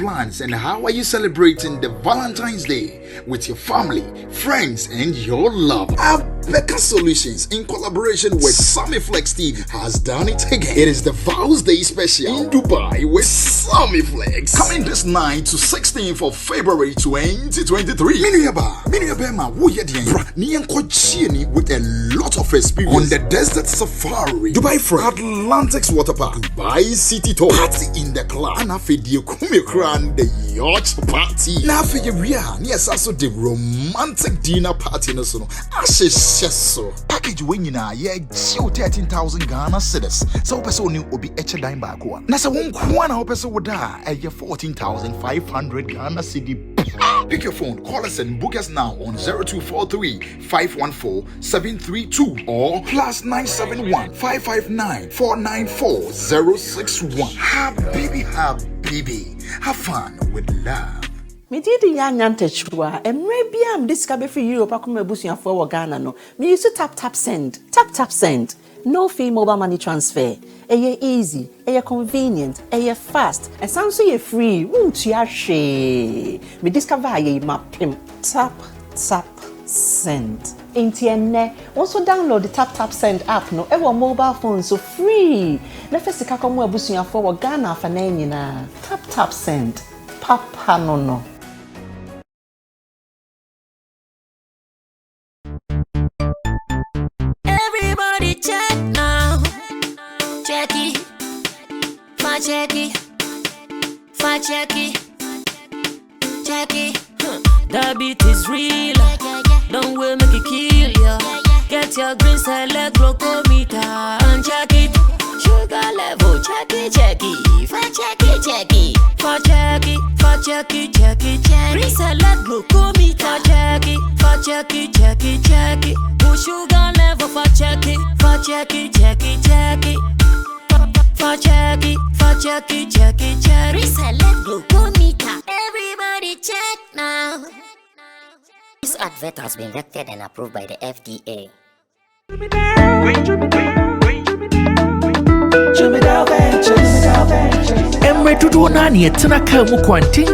plans and how are you celebrating the Valentine's Day with your family, friends, and your love? Becca Solutions, in collaboration with Sammy Flex TV, has done it again. It is the Vows Day special in Dubai with Sammy Flex. Coming this 9th to 16th of February 2023. Minuyaba, with a lot of experience on the desert safari, Dubai Free, Atlantic's Water Park, Dubai City Tour, party in the club, and the yacht party. Now for you, yes, also the romantic dinner party. So package when you na yeah 13,000 Ghana cedis. So person new will be dime back one. Nasa one kwana person would die 14,500 Ghana cedi. Pick your phone, call us and book us now on 0243 514 732 or +971 559 494 061. Habibi, have fun with love. Me did the young antechua, and maybe I'm discovered for Europe. I come a bush for Ghana. No, me used to tap send. No fee mobile money transfer. Ye easy, convenient, fast, and sounds so free. Won't you share? Me discover ye map him. Tap send. Intienne. Also download the tap send app. No, ever mobile phone so free. Never see come a bush for Ghana for na. Tap send. Papa no. Everybody check now. Check it. That beat is real. Don't wait, make it kill ya. Get your green select glucometer and check it. Sugar level, check it. For check it. Green select glucometer, check it. Push sugar level, for check it. Reselect glucometer. Everybody check now. This advert has been vetted and approved by the FDA. Emre tudo nani etena ka mu kwanten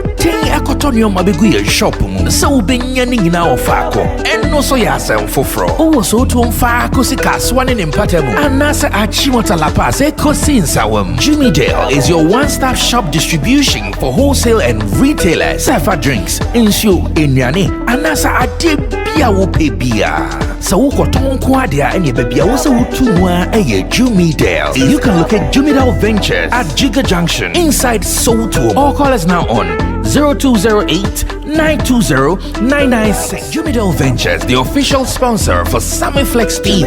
akotonyo mabegu ye shop mu se wo benya ni nyina ofako enno so ya asem foforo wo so to mfa akosika swane ne mpatamu anase achimota la pass ekosinsa Jimmy Dale is your one-stop shop distribution for wholesale and retailers. Safa drinks, insure, enyane, anase ade bia wo pebia. So wo koton ko ade a ene bebia wo se wo tumwa eye Jimmy Dale. You can locate Jimmy Dale Ventures at Giga Junction inside Soto, or call us now on 0208-920-996. Jimmy Dale Ventures, the official sponsor for Sammy Flex TV.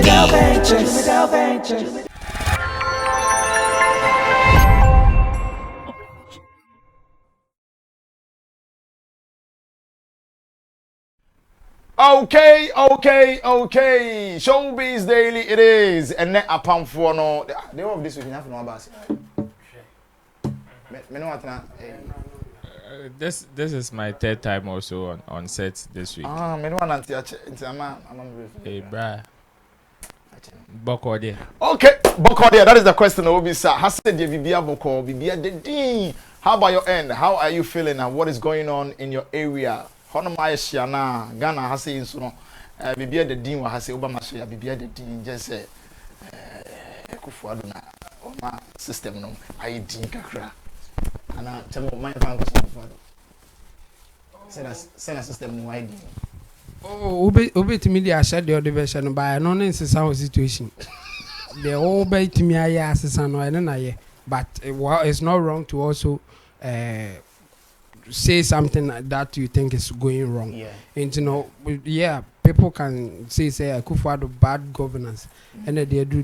Okay. Showbiz Daily it is. And then upon for no. They have this week. You have to know about it. This is my third time also on set this week. Hey, bruh. Bokode. Okay, Bokode. That is the question. Obisa. Has said Bibia Boko, Bibia Dedi. How about your end? How are you feeling and what is going on in your area? Honoma Shiana, Ghana has said so. Bibia the Dean has said Obama Shia, Bibia the Dean just say Kufuaduna, my system no. I think Kakra. And I tell my father. Send a system no ID. Oh, obey to me, I said the other version by a non-necessary situation. They obey to me, I ask the son, but it's not wrong to also say something that you think is going wrong. Yeah. And people can say Kufuado bad governance, and then they do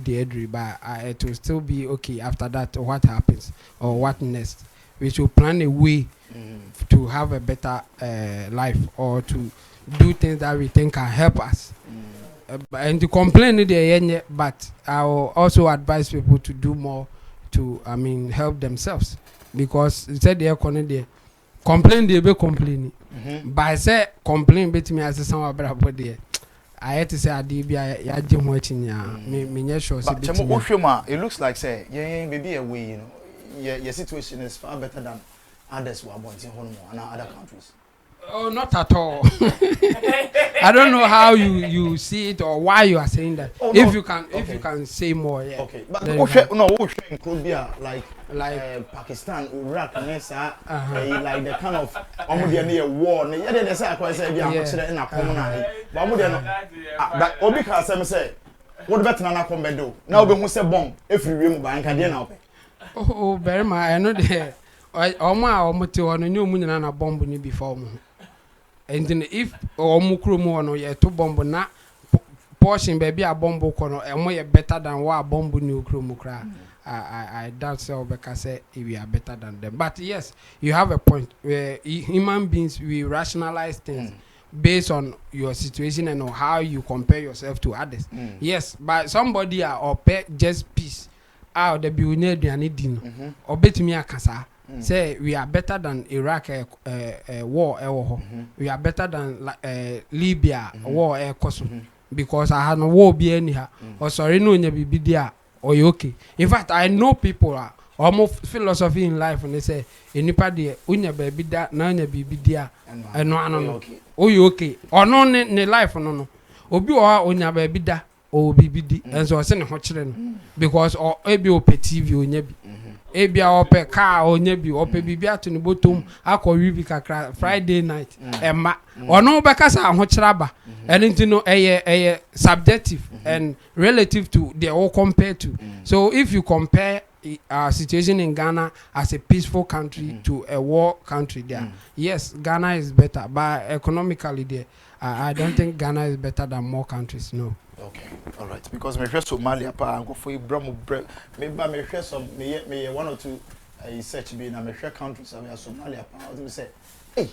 but it will still be okay after that. What happens or what next? We should plan a way to have a better life or to do things that we think can help us. And to complain, but I will also advise people to do more to, help themselves, because instead they are complain, they be complaining. But I say complain, but me as someone about there. I had to say I did be a gym watching me sure. But it looks like say maybe a way, your situation is far better than others were born in home and other countries? Oh, not at all. I don't know how you see it or why you are saying that. Oh, if no. you can say more, yeah. Okay, but Then in Colombia, like Pakistan, Iraq, Nessa, like the kind of near war. Yeah, they say I say in a common. But Obi can say, what better than a combo? Now we must say bomb every room by now. Oh, very much. I know the almost on a new moon and a bomb before. And then if Omukrumo no ye to bomb na portion baby a bomb kono and more better than what bomb new krumukra. I doubt so because say we are better than them. But yes, you have a point where human beings we rationalize things based on your situation and on how you compare yourself to others. Yes, but somebody or pay just peace out the billionaire dino or bet me a casa. Say we are better than Iraq war we are better than Libya war because I had no war be anyhow or sorry no nya be there or okay. In fact, I know people are almost philosophy in life and they say enipa de unya baby da na nya be there and no oh you okay or no ne life no obi o onya baby da o bibidi and so say ne ho kire no because or ebi o pe TV onya bi ebia ope car onye bi ope bibia to ne botom akọwi bi kakra Friday night emma ono be kasa ahokyera ba anything no eye subjective and relative to the all compared to so if you compare our situation in Ghana as a peaceful country to a war country there yes Ghana is better but economically there I don't think Ghana is better than more countries no. Okay, all right. Because me share Somalia pa go for Ibrahim me share some me one or two search be na me share countries we Somalia pa we say hey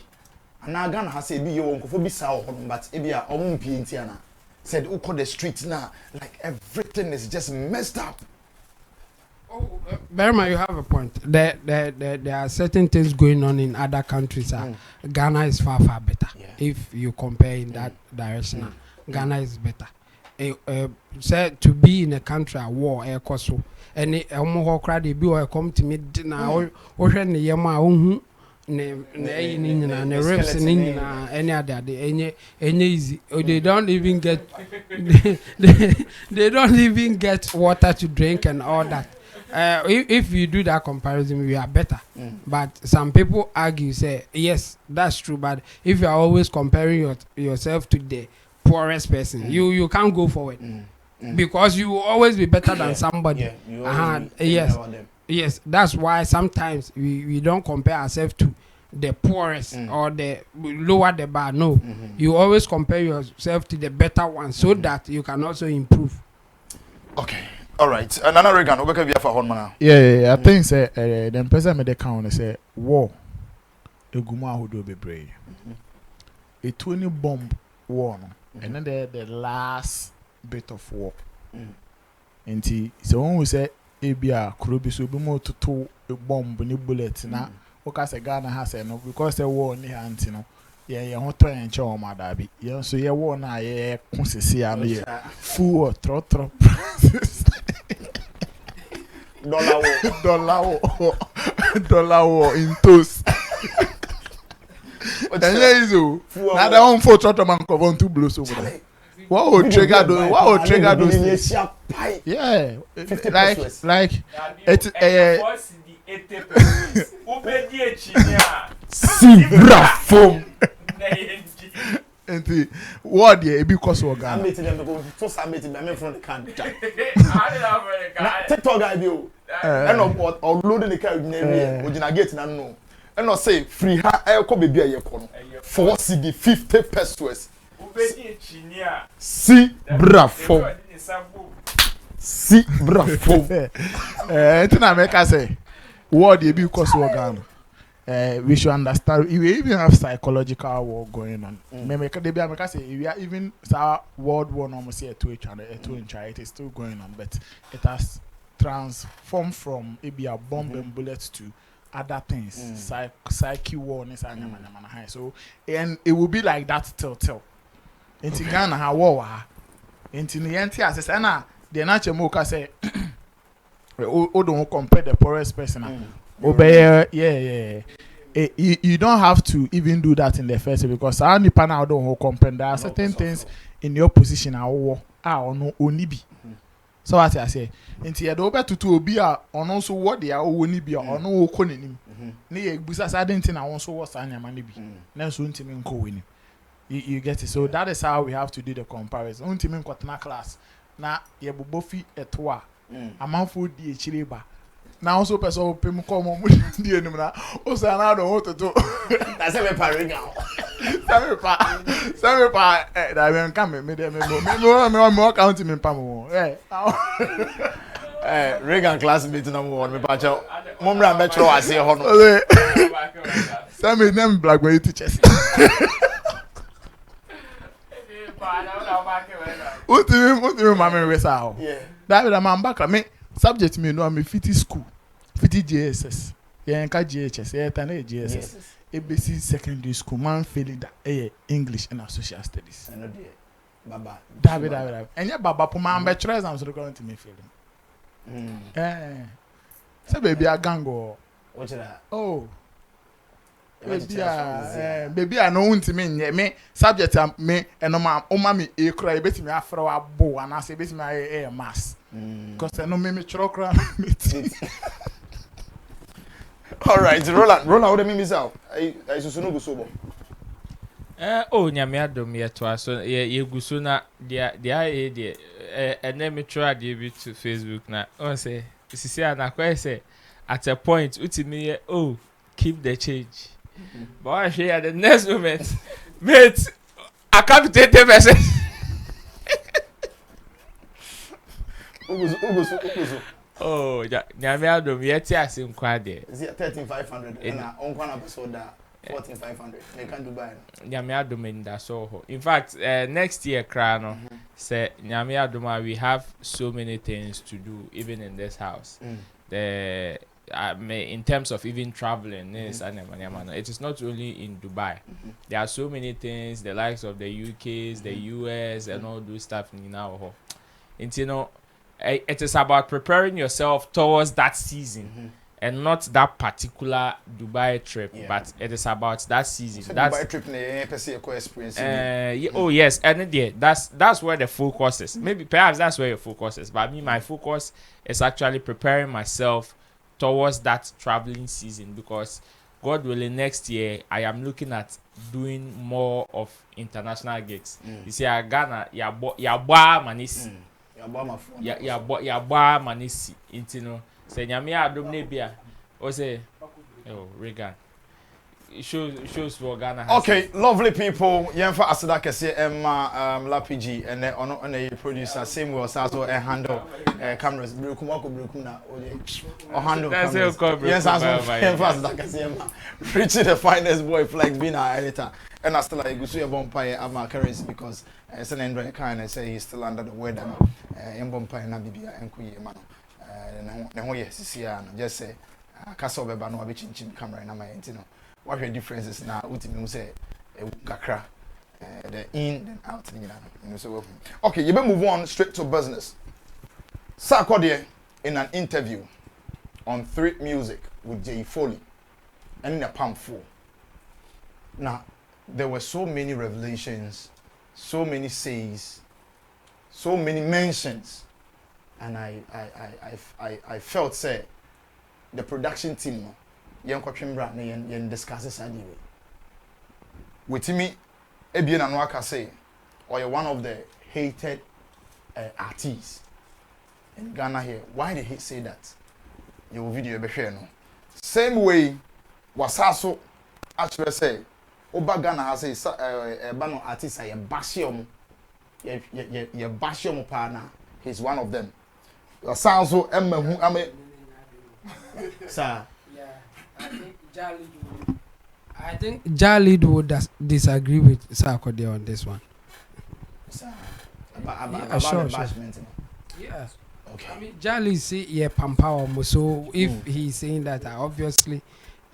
ana Ghana has say be you won go be sa but e be a omo mpie ntia said who call the street now like everything is just messed up. Oh, Berma, you have a point. There are certain things going on in other countries. Ghana is far better if you compare in that direction. Ghana is better. Said to be in a country at war air coso and almost crowd be or come to me now or when the yama ne reps in any other any easy they don't even get they don't even get water to drink and all that. If you do that comparison, we are better. But some people argue, say, yes, that's true. But if you are always comparing yourself to the poorest person, you can't go forward because you will always be better than somebody. Yes, that's why sometimes we don't compare ourselves to the poorest or the lower the bar. No, you always compare yourself to the better one so that you can also improve. Okay. All right. Another Regan, okay, we have a hormone. Yeah. I think say the person made the count say war. Eguma who do be brave. A 20 bomb war, and then the last bit of war. And so when we say Abia Kurubi so be more to two bomb ni bullet na. Okay, say Ghana has no because the war ni anti no. Yeah, hot and chow madabi. Yeah, so yeah, war na yeah, consisi am yeah. Full or trot. Dollar war in toast. And there is now that one for trot man cover two blows over there. What would trigger those? Yeah, like it's Sibrafom. And what the because we Ghana. I met them to go first. I met them from the country. TikTok guy do. And uploading the car in area. We just get no. And I say free ha. I come baby a year 4 CD 50 pesos. Sibrafom. Sibrafom. Tina make I say what the because we Ghana. We should understand. We even have psychological war going on. We are even World War almost here to each other. It is still going on, but it has transformed from maybe a bomb and bullets to other things. Psyche war. So and it will be like that till. In Ghana, how war. In the end, as I say, the natural mocha say, "Oh, don't compare the poorest person." Yeah. you don't have to even do that in the first place because I nipa now don't comprehend. There are certain things in your position or no only be. So what I say, into your door to be on also what they are only be or no coning. Near Busas, I didn't think I also was any money be. Never soon to me winning. You get it. So that is how we have to do the comparison. Unti me kwatna class. Na ye bobofi etwa. Amanfo di echire ba. Na also person pem come mo di enim na. O say na do what to do. Na say me pare now. Sammy pa da me come me account me pa mo. Regan classmate na mo me pa che. Mo mra me chro ase ho no. Sammy name blackberry teachers. What do you mama we say? Yeah. That be man back me subject me no me fit school. Fit JSS. Yeah, nka GHS. Yeah, tana GSS. ABC secondary school man failing that English and social studies. I know there. Baba. David. And yeah, Baba po man be try exams so going to me failing. Say baby a gango. What's that? Oh. Baby I know unti me subject me and o ma me e kra e beti me afro abo and I say beti me mass. Because I know me chro kra. All right, Roland, what do you mean out? I so no go so. Oh, nyame adom ye to aso ye gusu na dia e ene me try dey be to Facebook na on say sisi anakwa say at a point utimi keep the change. But I share at the next moment mate I can't take the message. Ugusu. Oh, nyame adom ye ti asim kwa de. Is it 13500 na on one episode that 14500 they can do buy. Nyame adom in that so. In fact, next year no say nyame adom we have so many things to do even in this house. In terms of even traveling, it is not only in Dubai. There are so many things, the likes of the UKs, the US, and all those stuff in now. And it is about preparing yourself towards that season, and not that particular Dubai trip, but it is about that season. So that's Dubai trip, experience. Oh yes, and that's where the focus is. Maybe perhaps that's where your focus is. But my focus is actually preparing myself towards that traveling season, because God willing next year I am looking at doing more of international gigs. You see, Ghana ya boa manisi. Ya boa manisi. Intino. Say nyame adom ne bia. O say Regan. Shows for Ghana. Okay, lovely people. Yemfa asida kese Lapg and then on a producer same way also handle cameras. Brekum na handle cameras. Yes, yemfa asida kese Richie the finest boy flex being our editor. And I still like go see a vampire at my currency because it's an Android kind and say he's still under the weather. Vampire na bibia enkuye man. Na ho yes see just say kasa obeba no abi chinchin camera na my intino. What are the differences now? Ultimately, say kakra, the in and out. So okay, you better move on straight to business. Sarkodie in an interview on 3 Music with Jay Foley and in a Palm 4. Now there were so many revelations, so many says, so many mentions, and I felt say the production team. Yen kwatwembra na yen discuss this anyway. Wetimi ebie na no aka say or you one of the hated artists in Ghana here. Why did he say that? Your video be share no. Same way wasaso actually say oba Ghana has say bano artists are bashiom ye bashiom pa na he's one of them. Wasaso emahu ame sir. I think Jalid would disagree with Sarkodie on this one. Sure. Yeah. Okay. I mean, Jalid say pampa. So if he's saying that, obviously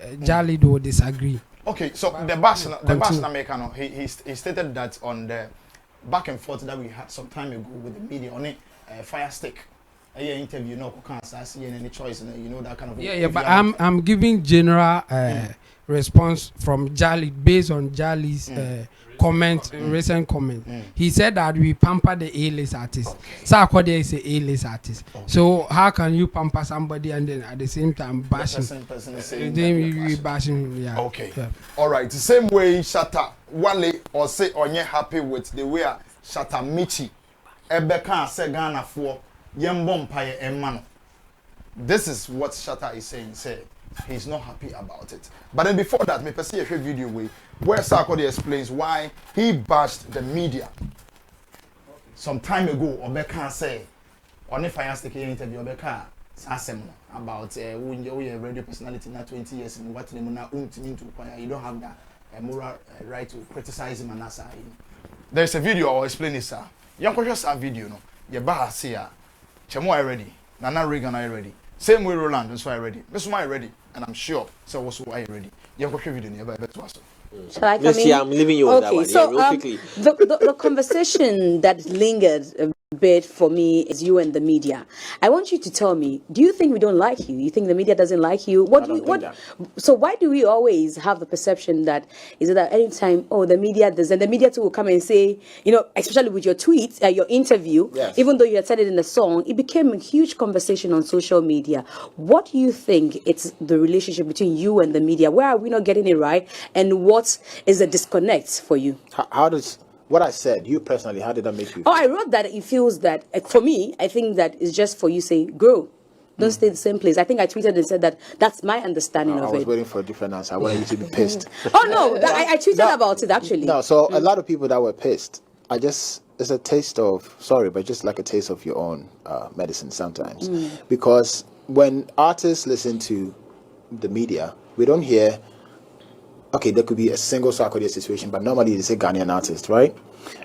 Jalid would disagree. Okay, so the bash Americano, he stated that on the back and forth that we had some time ago with the media on it, Fire Stick interview no can't see any choice, you know that kind of. Yeah, but I'm giving general response from Jali based on Jali's recent comment. He said that we pamper the A-list artist. Sarkodie is a A-list artist. So how can you pamper somebody and then at the same time bashing? Then we bashing. Yeah. Okay. Yeah. All right. The same way Shatta Wale or say or you happy with the way Shatta Michy Ebeka say Ghana for Yembom Paye Emano. This is what Shatta is saying. Say he's not happy about it. But then before that, me see a video where Sarkodie explains why he bashed the media. Some time ago, Obeka say on a finance interview, Obeka said about when you're a radio personality now 20 years and what you don't have that moral right to criticize him and that's there's a video I'll explain this, sir. You can just a video, no? You better see ya. Chemo I ready. Nana Reagan I ready. Same way Roland, that's why I ready. This one I ready, and I'm sure. So also I ready. You can video near better to us. Shall I come in? I'm leaving you on that one. So real quickly. The conversation that lingered a bit for me is you and the media. I want you to tell me, do you think we don't like you? You think the media doesn't like you? So why do we always have the perception that is it that anytime the media does, and the media too will come and say, you know, especially with your tweets, your interview, yes. Even though you had said it in the song, it became a huge conversation on social media. What do you think it's the relationship between you and the media? Where are we not getting it right? And what is the disconnect for you? How does what I said, you personally, how did that make you feel? I wrote that it feels that, for me, I think that it's just for you say, grow. Don't stay the same place. I think I tweeted and said that that's my understanding of it. I was waiting for a different answer. I wanted you to be pissed. I tweeted about it, actually. No, so a lot of people that were pissed, it's a taste of, but just like a taste of your own medicine sometimes. Because when artists listen to the media, we don't hear, okay, there could be a single Sarkodie situation, but normally they say Ghanaian artist, right?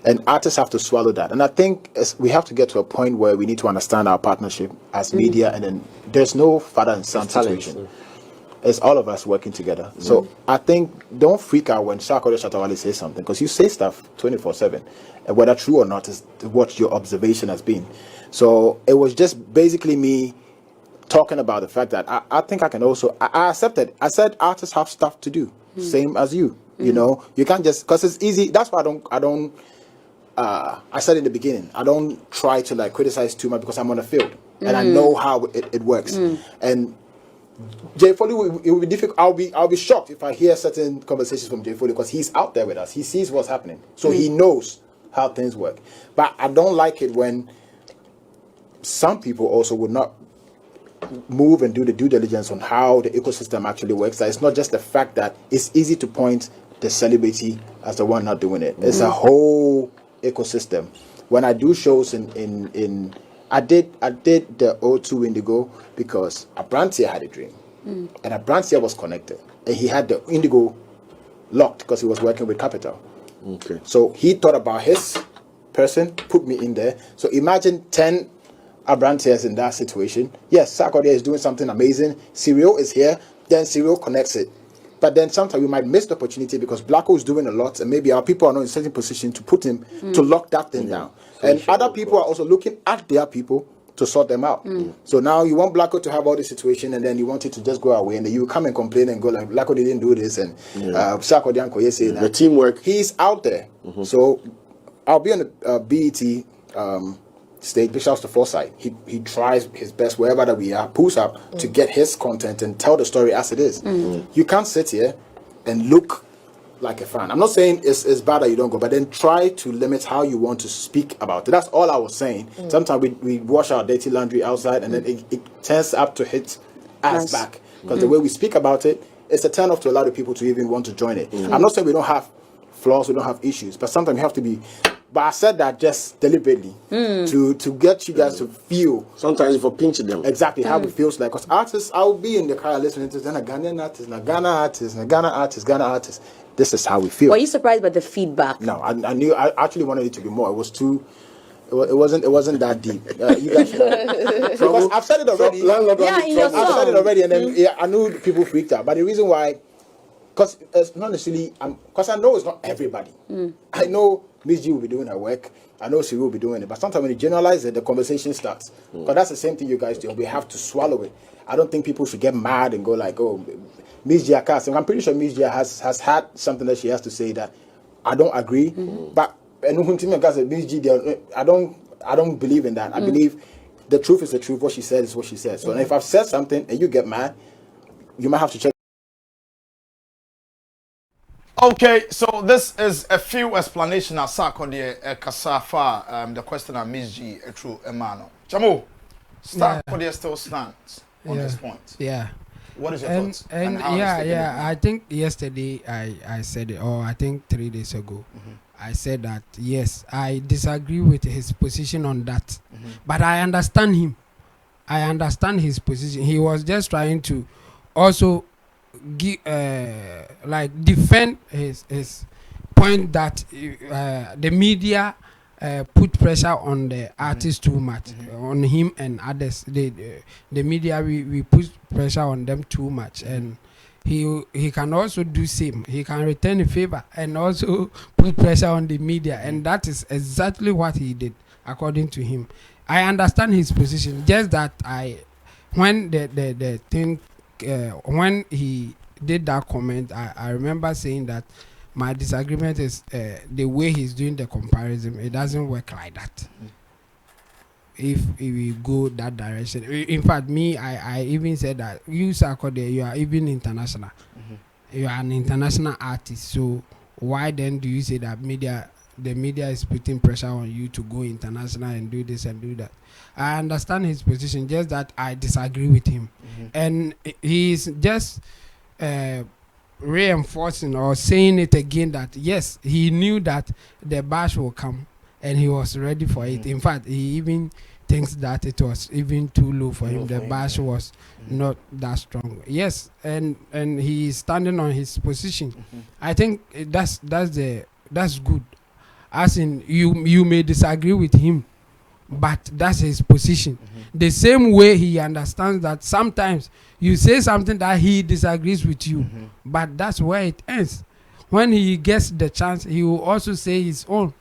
And artists have to swallow that. And I think we have to get to a point where we need to understand our partnership as media, and then there's no father and son situation. It's all of us working together. So I think don't freak out when Sarkodie Shatta says something, because you say stuff 24/7, and whether true or not is what your observation has been. So it was just basically me talking about the fact that I think I can also, I accepted. I said artists have stuff to do, same as you. You know, you can't just, because it's easy. That's why I said in the beginning, I don't try to like criticize too much because I'm on the field and I know how it works. And Jay Foley, it will be difficult. I'll be shocked if I hear certain conversations from Jay Foley because he's out there with us. He sees what's happening, so he knows how things work. But I don't like it when some people also would not move and do the due diligence on how the ecosystem actually works. That it's not just the fact that it's easy to point the celebrity as the one not doing it. It's a whole ecosystem. When I do shows in I did the O2 Indigo because Abrantia had a dream, and Abrantia was connected, and he had the Indigo locked because he was working with Capital. Okay. So he thought about his person, put me in there. So imagine 10 Abrantias in that situation. Yes, Sarkodie is doing something amazing. Serial is here, then Serial connects it. But then sometimes we might miss the opportunity because Blacko is doing a lot, and maybe our people are not in a certain position to put him to lock that thing down. And other people are also looking at their people to sort them out. So now you want Blacko to have all this situation, and then you want it to just go away, and then you come and complain and go like Blacko didn't do this, and Sarkodie and Koye say that. The teamwork. He's out there. So I'll be on the BET stage. Big shouts to Foresight. He tries his best wherever that we are, pulls up to get his content and tell the story as it is. You can't sit here and look like a fan. I'm not saying it's bad that you don't go, but then try to limit how you want to speak about it. That's all I was saying. Sometimes we wash our dirty laundry outside, and then it turns up to hit us back, because the way we speak about it, it's a turn off to a lot of people to even want to join it. I'm not saying we don't have flaws, we don't have issues, but sometimes you have to be. But I said that just deliberately to get you guys to feel. Sometimes for pinching them. Exactly how it feels like. Because artists, I'll be in the car listening to then a Ghanaian artist, a Ghana artist, a Ghana artist, Ghana artist. This is how we feel. Were you surprised by the feedback? No, I knew. I actually wanted it to be more. It was too. It wasn't that deep. You guys, because I've said it already. I've said it already, and then I knew people freaked out. But the reason why, because it's not necessarily, because I know it's not everybody. I know Miss G will be doing her work. I know she will be doing it, but sometimes when you generalize it, the conversation starts. Because that's the same thing you guys do. We have to swallow it. I don't think people should get mad and go like, oh, Miss Gia cast. I'm pretty sure Miss Gia has had something that she has to say that I don't agree. But I don't believe in that. I believe the truth is the truth. What she said is what she said. So if I've said something and you get mad, you might have to check. Okay, so this is a few explanation of Sarkodie Kasafa, the question of Miss G, a true Emano. Jamo, Sarkodie still stands on this point. Yeah. What is your thoughts? And I think yesterday I said it, or I think 3 days ago, I said that, yes, I disagree with his position on that. But I understand him. I understand his position. He was just trying to also defend his point that the media put pressure on the artist too much, on him and others. The media, we put pressure on them too much, and he can also do same. He can return a favor and also put pressure on the media, and that is exactly what he did, according to him. I understand his position. Just that when the thing. When he did that comment, I remember saying that my disagreement is the way he's doing the comparison. It doesn't work like that. If we go that direction, in fact, I even said that you, Sarkodie, you are even international. You are an international artist. So why then do you say that the media is putting pressure on you to go international and do this and do that? I understand his position, just that I disagree with him. And he's just reinforcing or saying it again that, yes, he knew that the bash will come and he was ready for it. In fact, he even thinks that it was even too low for him. The bash was not that strong. Yes, and he is standing on his position. I think that's good. As in, you may disagree with him, but that's his position. The same way he understands that sometimes you say something that he disagrees with you, but that's where it ends. When he gets the chance, he will also say his own.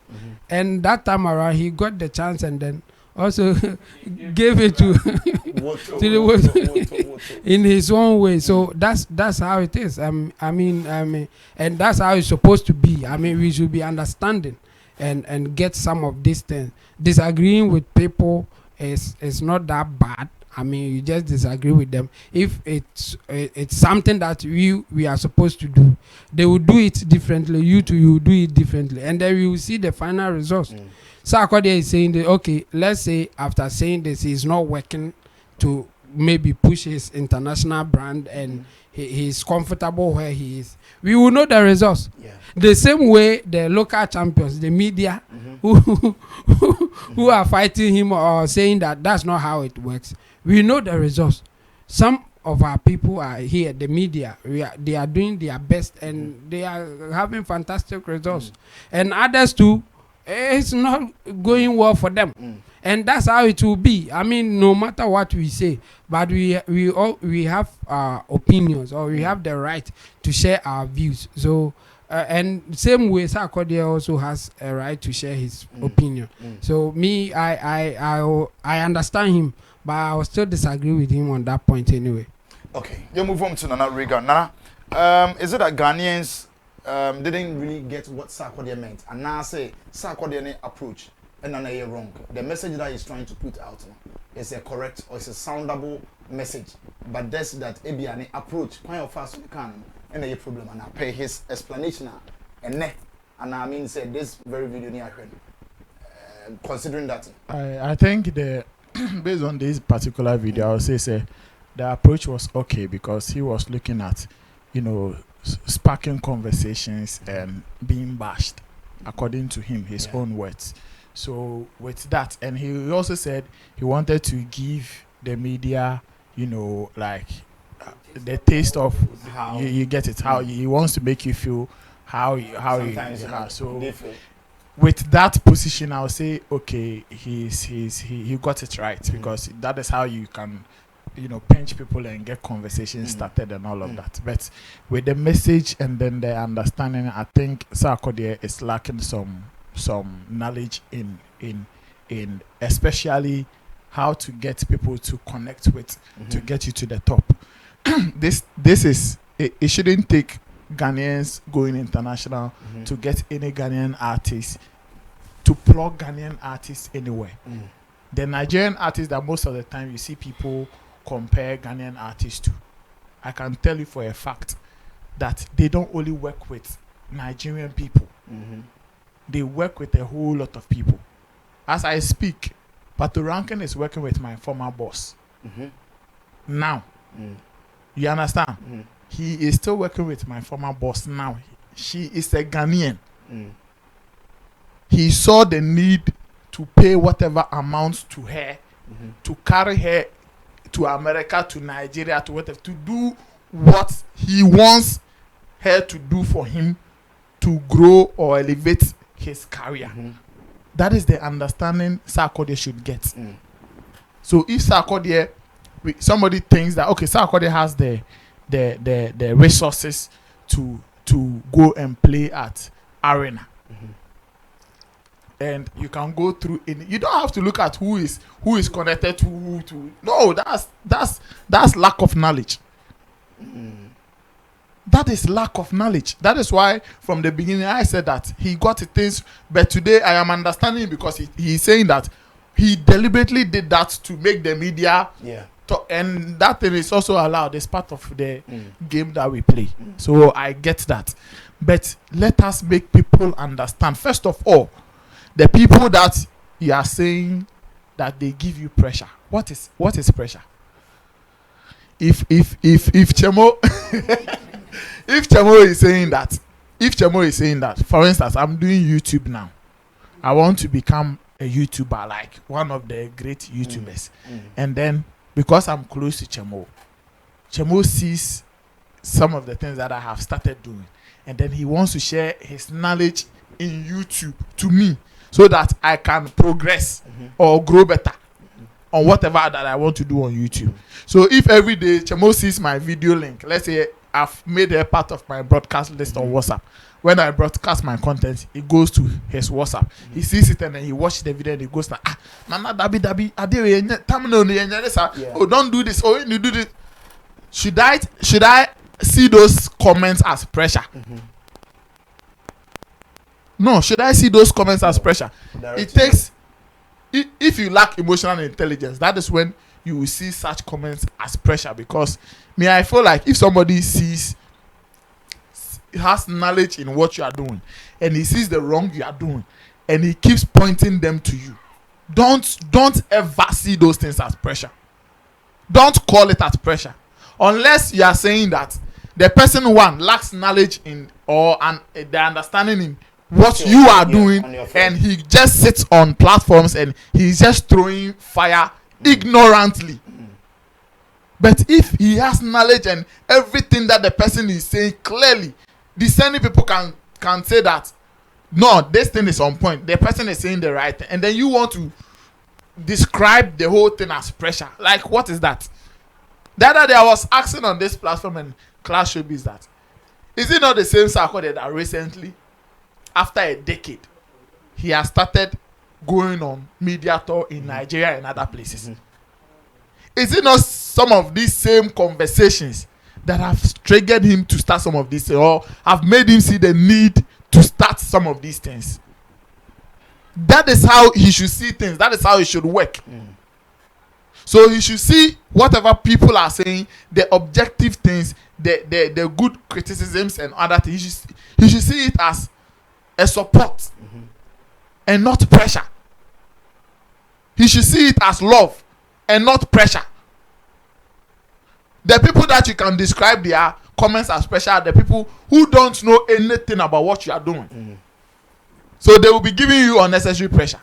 And that time around, he got the chance and then also gave it to the in his own way. So that's how it is. I mean, and that's how it's supposed to be. I mean, we should be understanding and get some of these things. Disagreeing with people is not that bad. I mean, you just disagree with them. If it's something that we are supposed to do, they will do it differently. You will do it differently, and then we will see the final results. Sarkodie is saying that, okay, let's say after saying this, he's not working to maybe push his international brand, and he's comfortable where he is. We will know the results. The same way the local champions, the media, who are fighting him or saying that that's not how it works. We know the results. Some of our people are here, the media, they are doing their best and they are having fantastic results. And others too, it's not going well for them. And that's how it will be. I mean, no matter what we say, but we have our opinions, or we have the right to share our views. So and same way, Sarkodie also has a right to share his opinion. So me, I understand him, but I will still disagree with him on that point anyway. Okay, you move on to Nana Regan. Nana, is it that Ghanaians didn't really get what Sarkodie meant, and now say Sarkodie approach and then you're wrong? The message that he's trying to put out is a correct or it's a soundable message, but that's that an approach quite fast we can. And a problem, and I pay his explanation, and I mean, said this very video near considering that. I think based on this particular video, I would say the approach was okay because he was looking at, sparking conversations and being bashed, according to him, his own words. So with that, and he also said he wanted to give the media, the taste of how you get it, how he wants to make you feel how so with that position I'll say okay, he got it right, because that is how you can pinch people and get conversations started and all of that. But with the message and then the understanding, I think Sarkodie is lacking some knowledge in especially how to get people to connect with to get you to the top. This is it shouldn't take Ghanaians going international to get any Ghanaian artist to plug Ghanaian artists anywhere. The Nigerian artists that most of the time you see people compare Ghanaian artists to, I can tell you for a fact that they don't only work with Nigerian people. They work with a whole lot of people. As I speak, Pato Rankin is working with my former boss. Now, you understand? He is still working with my former boss now. She is a Ghanaian. He saw the need to pay whatever amounts to her, to carry her to America, to Nigeria, to whatever, to do what he wants her to do for him to grow or elevate his career. That is the understanding Sarkodie should get. So if Sarkodie, somebody thinks that okay, Sarkodie has the resources to go and play at Arena, and you can go through in, you don't have to look at who is connected to who to. No, that's lack of knowledge. That is lack of knowledge. That is why from the beginning I said that he got things, but today I am understanding because he is saying that he deliberately did that to make the media. And that thing is also allowed. It's part of the game that we play. So I get that. But let us make people understand. First of all, the people that you are saying that they give you pressure. What is pressure? If Chemo if Chemo is saying that, for instance, I'm doing YouTube now. I want to become a YouTuber, like one of the great YouTubers. And then because I'm close to Chemo sees some of the things that I have started doing. And then he wants to share his knowledge in YouTube to me so that I can progress or grow better on whatever that I want to do on YouTube. So if every day Chemo sees my video link, let's say I've made a part of my broadcast list on WhatsApp. When I broadcast my content, it goes to his WhatsApp. He sees it and then he watches the video and he goes like, Nana Dabi, oh, don't do this. Oh, you do this. Should I see those comments as pressure? No, should I see those comments as pressure? It takes, if you lack emotional intelligence, that is when you will see such comments as pressure. Because I feel like if somebody has knowledge in what you are doing and he sees the wrong you are doing and he keeps pointing them to you, don't ever see those things as pressure. Don't call it as pressure unless you are saying that the person lacks knowledge in the understanding in what you are doing, and he just sits on platforms and he's just throwing fire ignorantly. But if he has knowledge and everything that the person is saying clearly, discerning people can say that no, this thing is on point, the person is saying the right thing, and then you want to describe the whole thing as pressure. Like, what is that? The other day I was asking on this platform and Class Showbiz that, is it not the same Sarkodie that recently, after a decade, he has started going on media tour in Nigeria and other places? Is it not some of these same conversations that have triggered him to start some of these things, or have made him see the need to start some of these things? That is how he should see things. That is how he should work. So he should see whatever people are saying, the objective things, the good criticisms and other things. He should see it as a support and not pressure. He should see it as love and not pressure. The people that you can describe their comments as pressure are the people who don't know anything about what you are doing. So they will be giving you unnecessary pressure.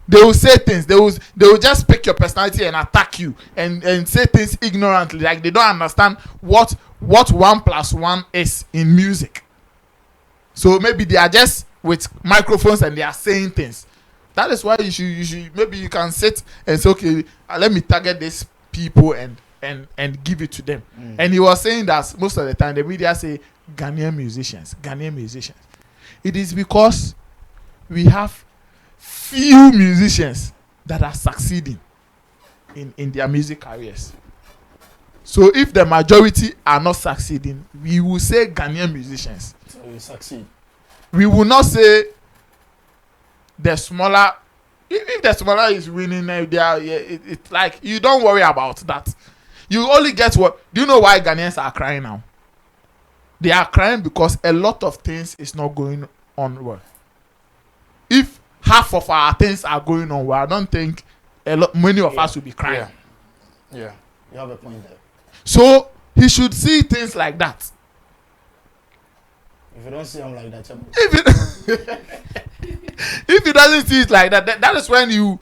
They will say things. They will just pick your personality and attack you and say things ignorantly, like they don't understand what 1 + 1 is in music. So maybe they are just with microphones and they are saying things. That is why you should maybe you can sit and say, okay, let me target these people and give it to them. And he was saying that most of the time the media say Ghanaian musicians. It is because we have few musicians that are succeeding in their music careers. So if the majority are not succeeding, we will say Ghanaian musicians. So we succeed. We will not say the smaller. If the smaller is winning, they are. It's like you don't worry about that. You only get what. Do you know why Ghanaians are crying now? They are crying because a lot of things is not going on well. If half of our things are going on well, I don't think many of us will be crying. Yeah, you have a point there. So he should see things like that. If you don't see him like that, if he doesn't see it like that, that is when you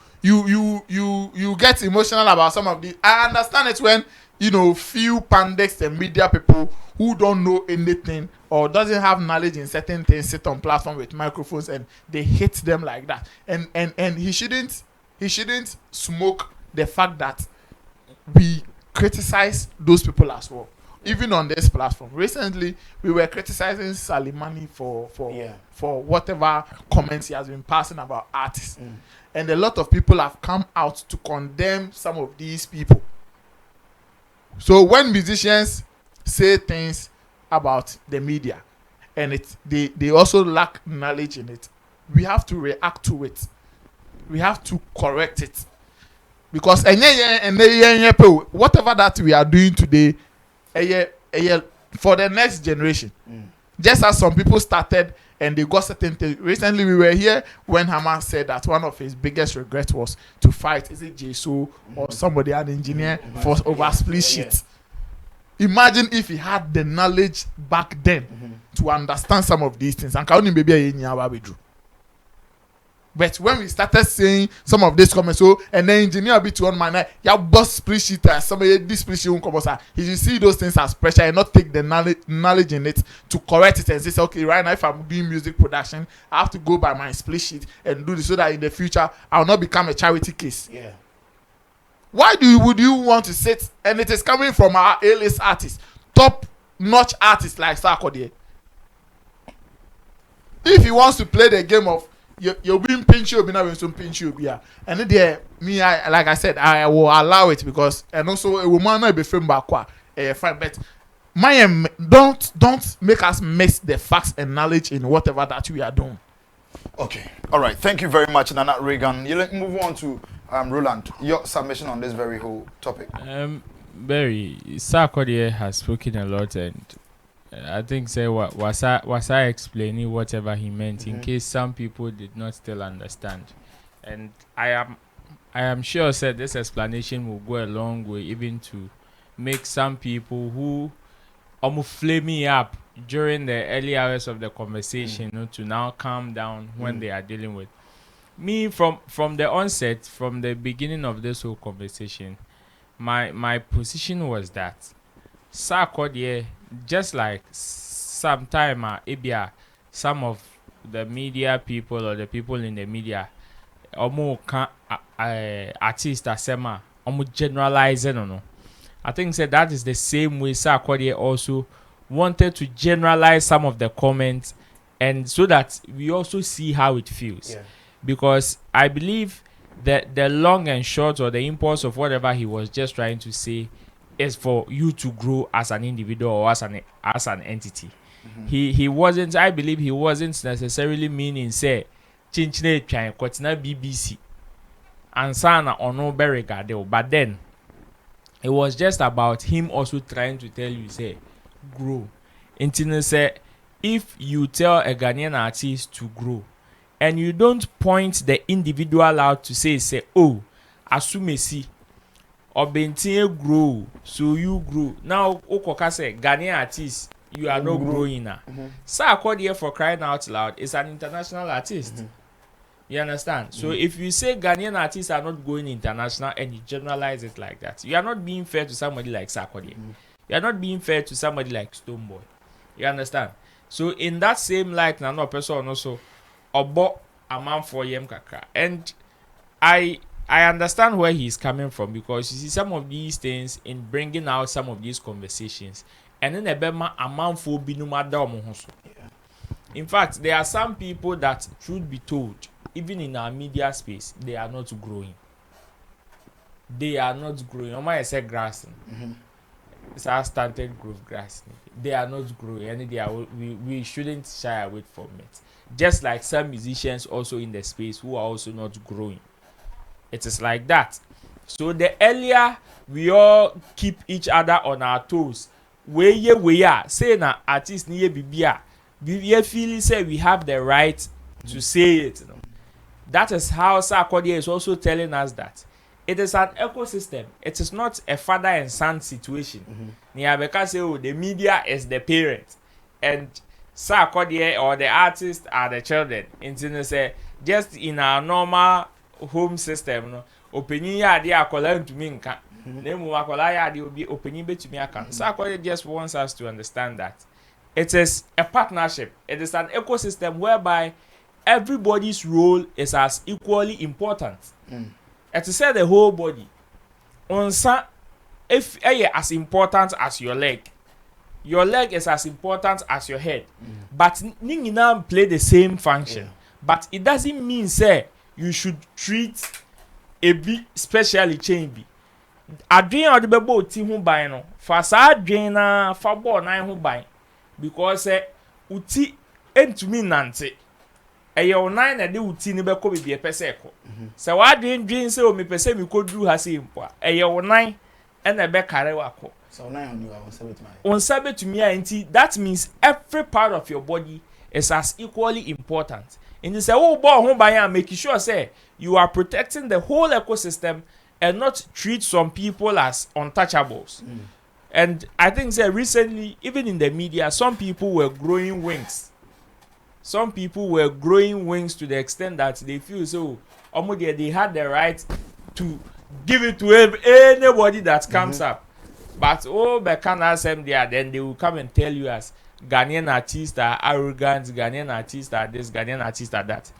get emotional about some of the. I understand it when few pundits and media people who don't know anything or doesn't have knowledge in certain things sit on platform with microphones and they hit them like that. And he shouldn't smoke the fact that we criticize those people as well. Even on this platform. Recently, we were criticizing Salimani for whatever comments he has been passing about artists. And a lot of people have come out to condemn some of these people. So when musicians say things about the media and they also lack knowledge in it, we have to react to it. We have to correct it. Because whatever that we are doing today, for the next generation. Just as some people started and they got certain things. Recently we were here when Hamas said that one of his biggest regrets was to fight, is it JSO or somebody, an engineer, for over split sheet. Imagine if he had the knowledge back then to understand some of these things. But when we started saying some of these comments, and the engineer be to on my night, ya boss split sheet, somebody this split sheet won't come out. He should see those things as pressure and not take the knowledge in it to correct it and say, okay, right now if I'm doing music production, I have to go by my split sheet and do this so that in the future I'll not become a charity case. Yeah. Why would you want to sit, and it is coming from our A-list artists, top-notch artists like Sarkodie. If he wants to play the game of you're being pinch you, be some pinch you, and then me, like I said, I will allow it because, and also a woman not be film back fine, but don't make us miss the facts and knowledge in whatever that we are doing. Okay, all right. Thank you very much, Nana Reagan. You let me move on to Roland. Your submission on this very whole topic. Barry, Sarkodie has spoken a lot, and I think was I explaining whatever he meant in case some people did not still understand, and I am sure said this explanation will go a long way even to make some people who almost flame me up during the early hours of the conversation to now calm down when they are dealing with me. From the onset, from the beginning of this whole conversation, my position was that Sarkodie, just like sometime some of the media people or the people in the media artist asema generalizing or no, I think that is the same way Sarkodie also wanted to generalize some of the comments, and so that we also see how it feels. Because I believe that the long and short or the impulse of whatever he was just trying to say is for you to grow as an individual or as an entity. He wasn't, I believe he wasn't necessarily meaning say chinchine trying kwatina BBC and sana ono beregade, but then it was just about him also trying to tell you say grow. Intine say if you tell a Ghanaian artist to grow and you don't point the individual out to say oh asumesi Obentie grow, so you grow. Now, Okoka say, Ghanaian artist, you are not growing now. Sarkodie, for crying out loud, is an international artist. You understand? So if you say Ghanaian artists are not going international and you generalize it like that, you are not being fair to somebody like Sarkodie. You are not being fair to somebody like Stoneboy. You understand? So in that same light, no person also obo a man for yem kakra. And I understand where he's coming from, because you see some of these things in bringing out some of these conversations, and then a man for binuma. In fact, there are some people that, truth be told, even in our media space, they are not growing. They are not growing. I say grass. It's our stunted growth grass. They are not growing, and we shouldn't shy away from it. Just like some musicians also in the space who are also not growing. It is like that. So the earlier we all keep each other on our toes, we are say na artist niye bibia, we feel say we have the right to say it. You know? That is how Sarkodie is also telling us that it is an ecosystem. It is not a father and son situation. Because the media is the parent, and Sarkodie or the artists are the children. Say just in our normal home system, no, opinion ya they are calling to me nka. Nemu akola ya they will be opinion be to me account. Sarkodie just wants us to understand that it is a partnership. It is an ecosystem whereby everybody's role is as equally important. To say the whole body, if as important as your leg is as important as your head, but ningina play the same function. But it doesn't mean say you should treat a bit specially change. Adwin or the bebo ti hu ban no, fa sa adwin na fa ball na hu ban, because uti entumi nante. Eyo nine na de uti ni be ko be e pese ko. Se wa dwin se o me pese mi ko duru ha se mpo. Eyo nine na be kare wa ko. So nine on you on sabetumi. On sabetumi anti, that means every part of your body is as equally important. And you say oh boy ho ban make sure say you are protecting the whole ecosystem and not treat some people as untouchables. And I think say recently even in the media some people were growing wings. Some people were growing wings to the extent that they feel so they had the right to give it to anybody that comes up. But then they will come and tell you as Ghanaian artists are arrogant, Ghanaian artists are this, Ghanaian artists are that.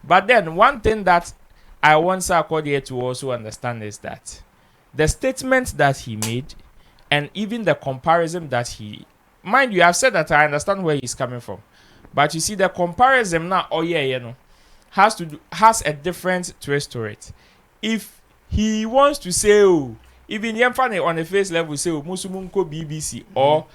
But then one thing that I want Sarkodie to also understand is that the statement that he made and even the comparison that he, mind you, I've said that I understand where he's coming from. But you see the comparison now, has a different twist to it. If he wants to say, even on the face level, say, Musumunko BBC or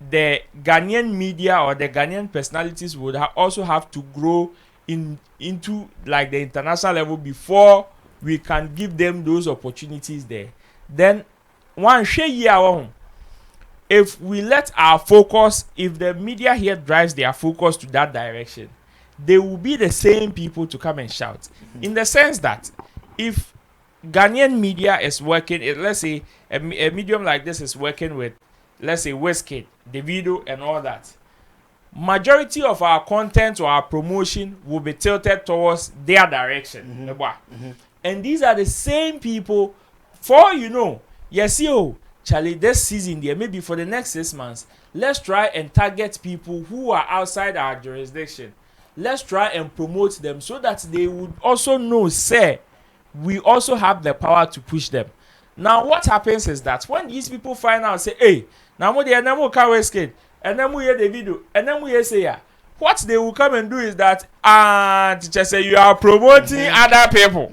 the Ghanaian media or the Ghanaian personalities would also have to grow into like the international level before we can give them those opportunities there. Then one year if we let our focus, if the media here drives their focus to that direction, they will be the same people to come and shout. In the sense that if Ghanaian media is working, let's say a medium like this is working with, let's say Wizkid, Davido and all that, majority of our content or our promotion will be tilted towards their direction. And these are the same people, for Charlie, this season there, maybe for the next 6 months, let's try and target people who are outside our jurisdiction. Let's try and promote them so that they would also know, say, we also have the power to push them. Now, what happens is that when these people find out, say, hey, now we can't skate, and then we hear the video, and then we hear say, what they will come and do is that, teacher say, you are promoting other people,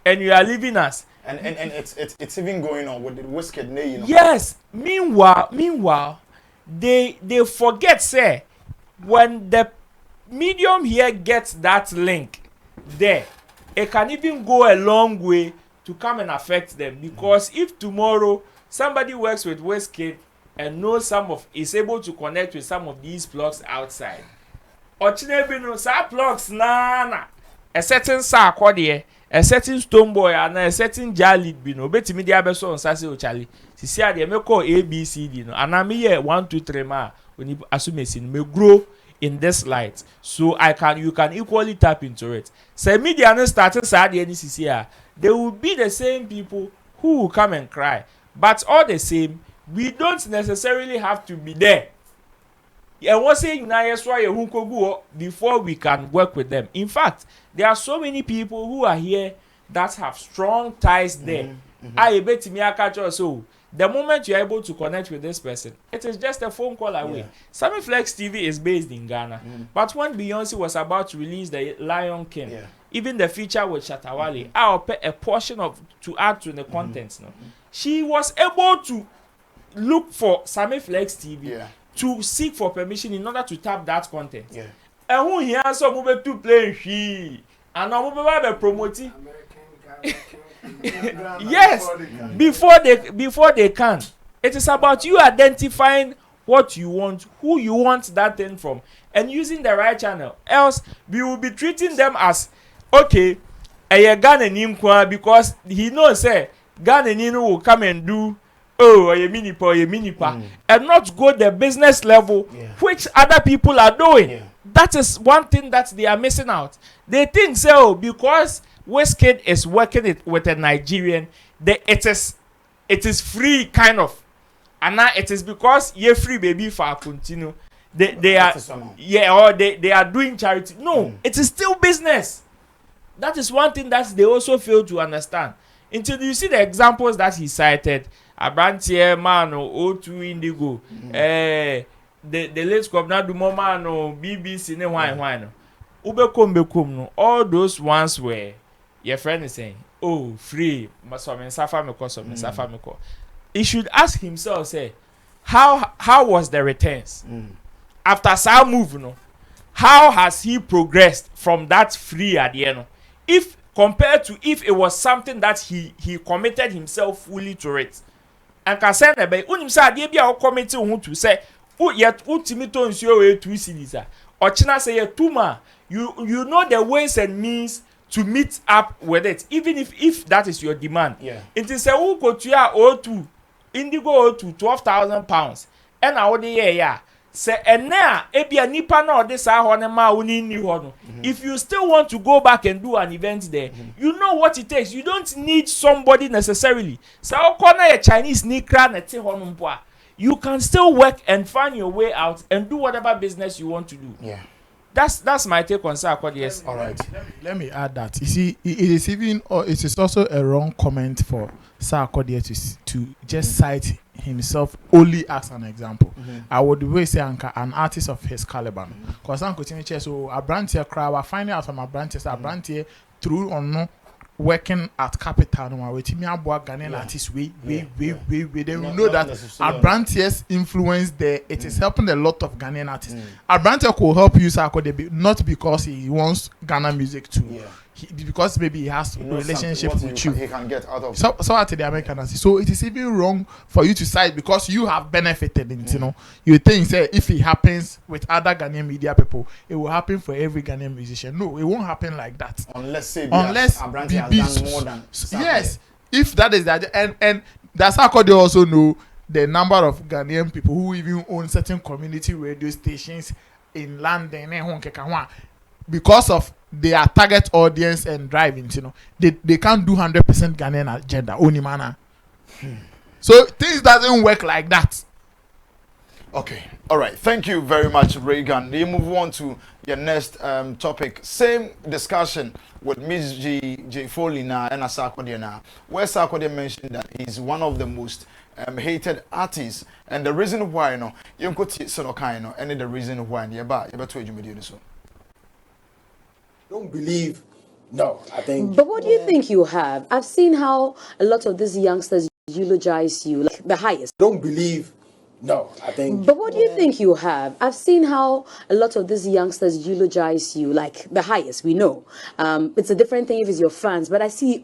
and you are leaving us. And it's even going on with the Wizkid, Yes. Meanwhile, they forget, say, when the medium here gets that link there, it can even go a long way to come and affect them. Because if tomorrow somebody works with Wizkid and knows is able to connect with some of these plugs outside, or plugs a certain Sarkodie, a certain Stone Boy and a certain Jali bino beti media beso on sase o Charlie. Sisi ade me call ABCD no. And I'm here 1 2 3 ma when you assume me grow in this light. So you can equally tap into it. Say media no starting sa ade ni sisi they will be the same people who will come and cry. But all the same, we don't necessarily have to be there. And what's saying now is why before we can work with them. In fact, there are so many people who are here that have strong ties there I bet me a catch or so. The moment you're able to connect with this person, it is just a phone call away. Sammy Flex TV is based in Ghana, but when Beyonce was about to release the Lion King, even the feature with Shatta, I'll pay a portion of to add to the contents. No, she was able to look for Sammy Flex TV to seek for permission in order to tap that content. And who here so move to play she and now move promoting. Yes, before they can. It is about you identifying what you want, who you want that thing from, and using the right channel. Else, we will be treating them as okay, a Ghanaian because he knows Ghanaian will come and do a mini pa, and not go the business level which other people are doing. That is one thing that they are missing out. They think so because Wizkid is working with a Nigerian, it is free kind of, and now it is because you're free baby for continue. They are or they are doing charity. No, it is still business. That is one thing that they also fail to understand. Until you see the examples that he cited, Abrantier man or O2 Indigo, the late Governor Dumoma no BBC ne wine no. All those ones were your friend is saying, oh, free, he should ask himself, say, how was the returns? After some move, no, how has he progressed from that free at the end? If compared to if it was something that he committed himself fully to it. And can send a bay, unimsa, dear be our committee who to say, oh, yet, ultimito is your way to cities, or China say, Tuma, you know the ways and means to meet up with it, even if that is your demand. It is a who go to your O2 Indigo to £12,000, and I would say and now a nipa no this if you still want to go back and do an event there, you know what it takes. You don't need somebody necessarily. So a Chinese you can still work and find your way out and do whatever business you want to do. That's my take on Sarkodie. Yes. All right. Let me add that. You see, it is also a wrong comment for Sarkodie to just cite himself only as an example. I would always say an artist of his caliber. Because I'm continuing so a brand here crowd finding out from a brand here through or no working at Capital no with me about Ghanaian artists we then we know that Abrantiers influence there. It is helping a lot of Ghanaian artists. Abrantier could help you Sarkodie not because he wants Ghana music too. Because maybe he has a relationship with you. He can get out of so at the American artist. So it is even wrong for you to side because you have benefited in it, you know. You think say if it happens with other Ghanaian media people, it will happen for every Ghanaian musician. No, it won't happen like that. Unless BB has done more than yes, if that is that, and that's how they also know the number of Ghanaian people who even own certain community radio stations in London because of their target audience and driving, you know, they can't do 100% Ghanaian agenda only manner. So things doesn't work like that. Okay, all right. Thank you very much, Reagan. We move on to your next topic. Same discussion with Michy J. Foley now and Sarkodie now, where Sarkodie mentioned that he's one of the most hated artists, and the reason why, you know, you could see Sono and the reason why you're about to do so. Don't believe. No, I think. But what do you think you have? I've seen how a lot of these youngsters eulogize you, like the highest. Don't believe. No, I think. But what do you think you have? I've seen how a lot of these youngsters eulogize you, like the highest. We know. It's a different thing if it's your fans, but I see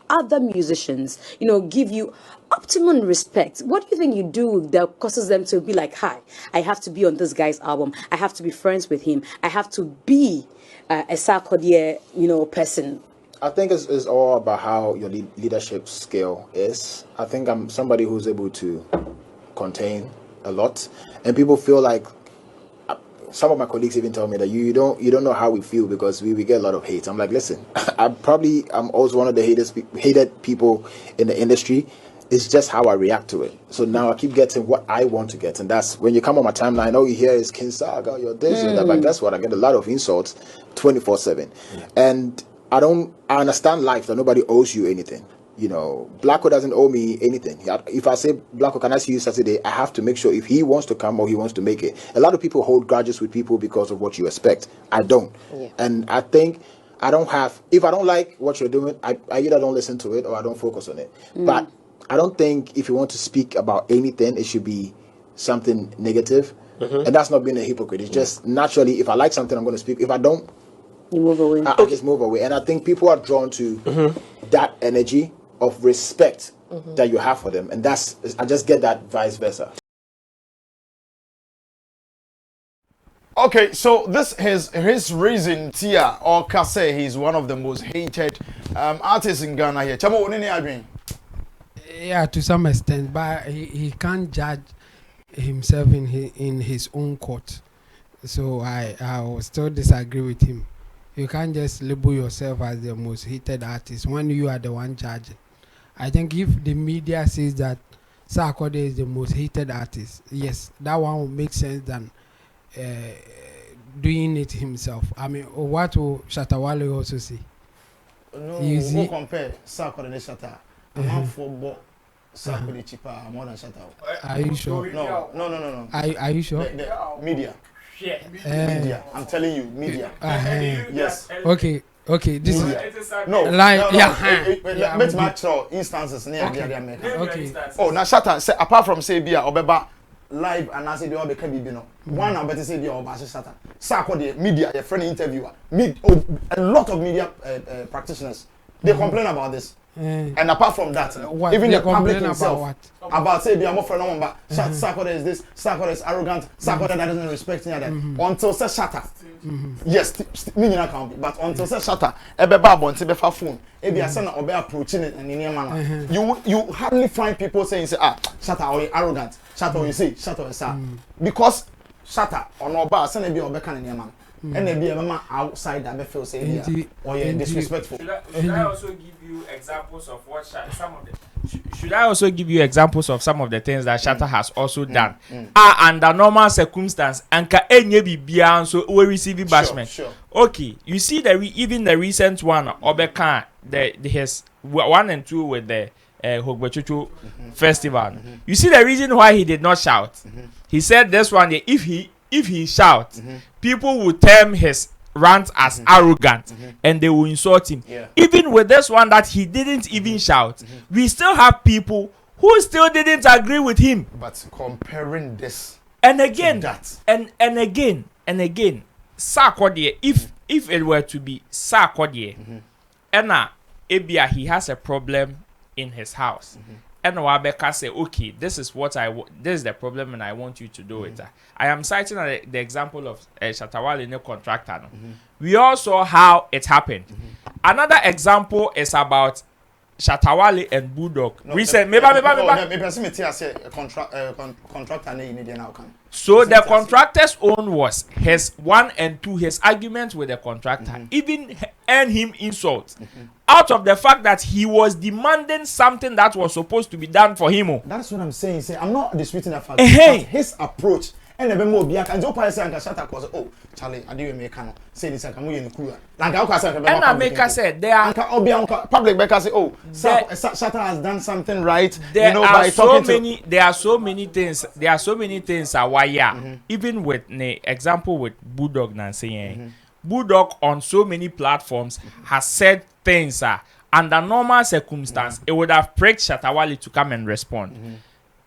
other musicians, you know, give you optimum respect. What do you think you do that causes them to be like, hi, I have to be on this guy's album. I have to be friends with him. I have to be a Sarkodie, you know, person? I think it's all about how your leadership skill is. I think I'm somebody who's able to contain a lot, and people feel like some of my colleagues even tell me that you don't know how we feel because we get a lot of hate. I'm like, listen, I'm also one of the hated people in the industry. It's just how I react to it. So now I keep getting what I want to get, and that's when you come on my timeline. All you hear is King Saga, you're this, you're that. Like that's what I get. A lot of insults, 24/7, and I understand life that nobody owes you anything. you know, Blacko doesn't owe me anything. If I say, Blacko, can I see you Saturday? I have to make sure if he wants to come or he wants to make it. A lot of people hold grudges with people because of what you expect. I don't. Yeah. And I think I don't have, if I don't like what you're doing, I either don't listen to it or I don't focus on it. But I don't think if you want to speak about anything, it should be something negative. And that's not being a hypocrite. It's just naturally, if I like something, I'm going to speak. If I don't, you move away. I just move away. And I think people are drawn to that energy of respect that you have for them. And that's, I just get that vice versa. Okay, so this is his reason, Tia, or Kase, he's one of the most hated artists in Ghana here. Chamo, what are you doing? Yeah, to some extent, but he can't judge himself in his own court. So I will still disagree with him. You can't just label yourself as the most hated artist when you are the one judging. I think if the media says that Sarkodie is the most hated artist, yes, that one will make sense than doing it himself. I mean, what will Shatta also say? No, you compare Sarkodie and Shatta. I'm for Sarkodie cheaper more than Shatta. Are you sure? No. Are you sure? The media. Media. I'm telling you, media. Yes. Okay. This media. is no. Like Let's match instances near the America. Okay. Oh, now Shatta say apart from say Bia Obeba live and I say the other can be no. One I better say the Oba Shatta. Sarkodie media, your friend interviewer. A lot of media practitioners they complain about this. And apart from that, even the public himself about say be more friend number Sarkodie is this, Sarkodie is arrogant, Sarkodie that doesn't respect any other until say Shatta. Yes, me can be, but until say Shatta, ebeba bonti be fa phone, e be asa na obe approaching it and in man. You hardly find people saying say Shatta or arrogant, Shatta or you say Shatta or because Shatta or no ba say na be obe kan in man. And they be a mama outside that feel say or you're disrespectful. Should I also give you examples of what some of the should I also give you examples of some of the things that Shatta has also done? Under normal circumstance, and ka enye bibia so we receive bashment. Sure. Okay, you see even the recent one Obeka his 1 and 2 with the Hogbechuchu festival. You see the reason why he did not shout. He said this one if he shouts, people will term his rant as arrogant and they will insult him. Yeah. Even with this one that he didn't even shout, we still have people who still didn't agree with him. But comparing this and again, that. and again, Sarkodie, if it were to be Sarkodie, Ebia, he has a problem in his house. And Wabeka say, okay, this is the problem, and I want you to do it. I am citing the example of Shatta in a contractor. We all saw how it happened. Another example is about Shatta and Bulldog. So the contractor's own was his 1 and 2, his argument with the contractor, even earned him insults. Out of the fact that he was demanding something that was supposed to be done for him. That's what I'm saying. I'm not disputing that fact. But his approach and the more biak and Joe say Shatta cause Charlie, I do make say this and Maker said there are public Becca say Shatta has done something right. There are so many things. There are so many things even with the example with Bulldog saying Bulldog on so many platforms has said things under normal circumstance it would have pricked Shatta to come and respond.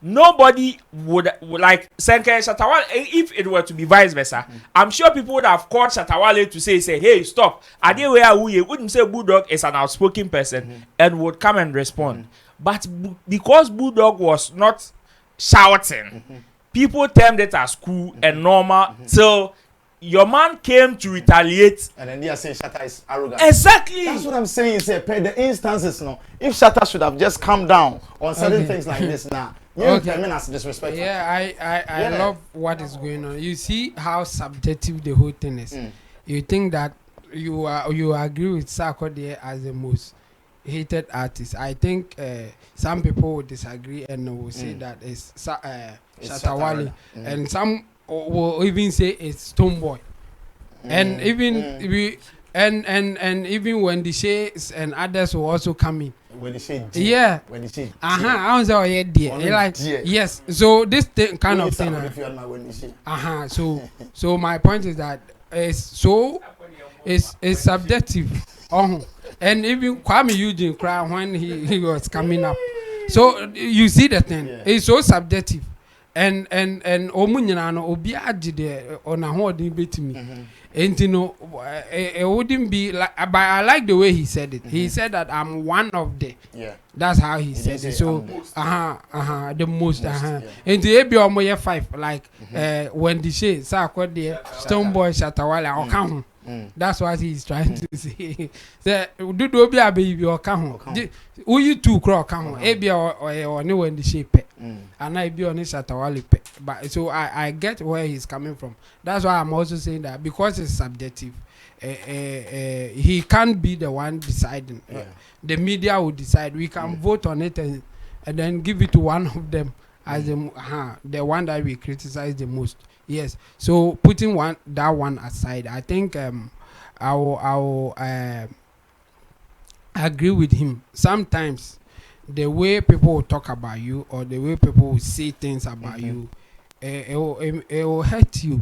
Nobody would like Senke Shatta if it were to be vice versa. I'm sure people would have called Shatta to say, hey, stop. You wouldn't say Bulldog is an outspoken person and would come and respond. But because Bulldog was not shouting, people termed it as cool and normal till your man came to retaliate. And then they are saying Shatta is arrogant. Exactly. That's what I'm saying. Per the instances, if Shatta should have just come down on certain things like this now. As disrespectful. Yeah, I love what is going on. You see how subjective the whole thing is. You think that you agree with Sarkodie as the most hated artist. I think some people will disagree and will say that it's Shatta and some will even say it's Stonebwoy. And even and even when the shades and others will also come in. When they say Yeah. When they say I was all yeah, dear. Like yes. So this kind of thing. So my point is that it's subjective. And even Kwame Eugene cried when he was coming up. So you see the thing. It's so subjective. And omunyana no obi agide on a holding bit me. And you know, it wouldn't be like, but I like the way he said it. He said that I'm one of the. Yeah. That's how he said it. So, the most. And the AB omoye 5, like when the shade Sarkodie, Stoneboy, Shatta or Kahu. That's what he's trying to say. Do be a baby or Kahu. Who you two crow Kahu? AB or no when the shape. And I be on his Shatta. But so I get where he's coming from. That's why I'm also saying that because it's subjective, he can't be the one deciding. The media will decide. We can vote on it and then give it to one of them as the one that we criticize the most. Yes. So putting that one aside, I think I will agree with him. Sometimes the way people will talk about you or the way people will say things about you, it will hurt you.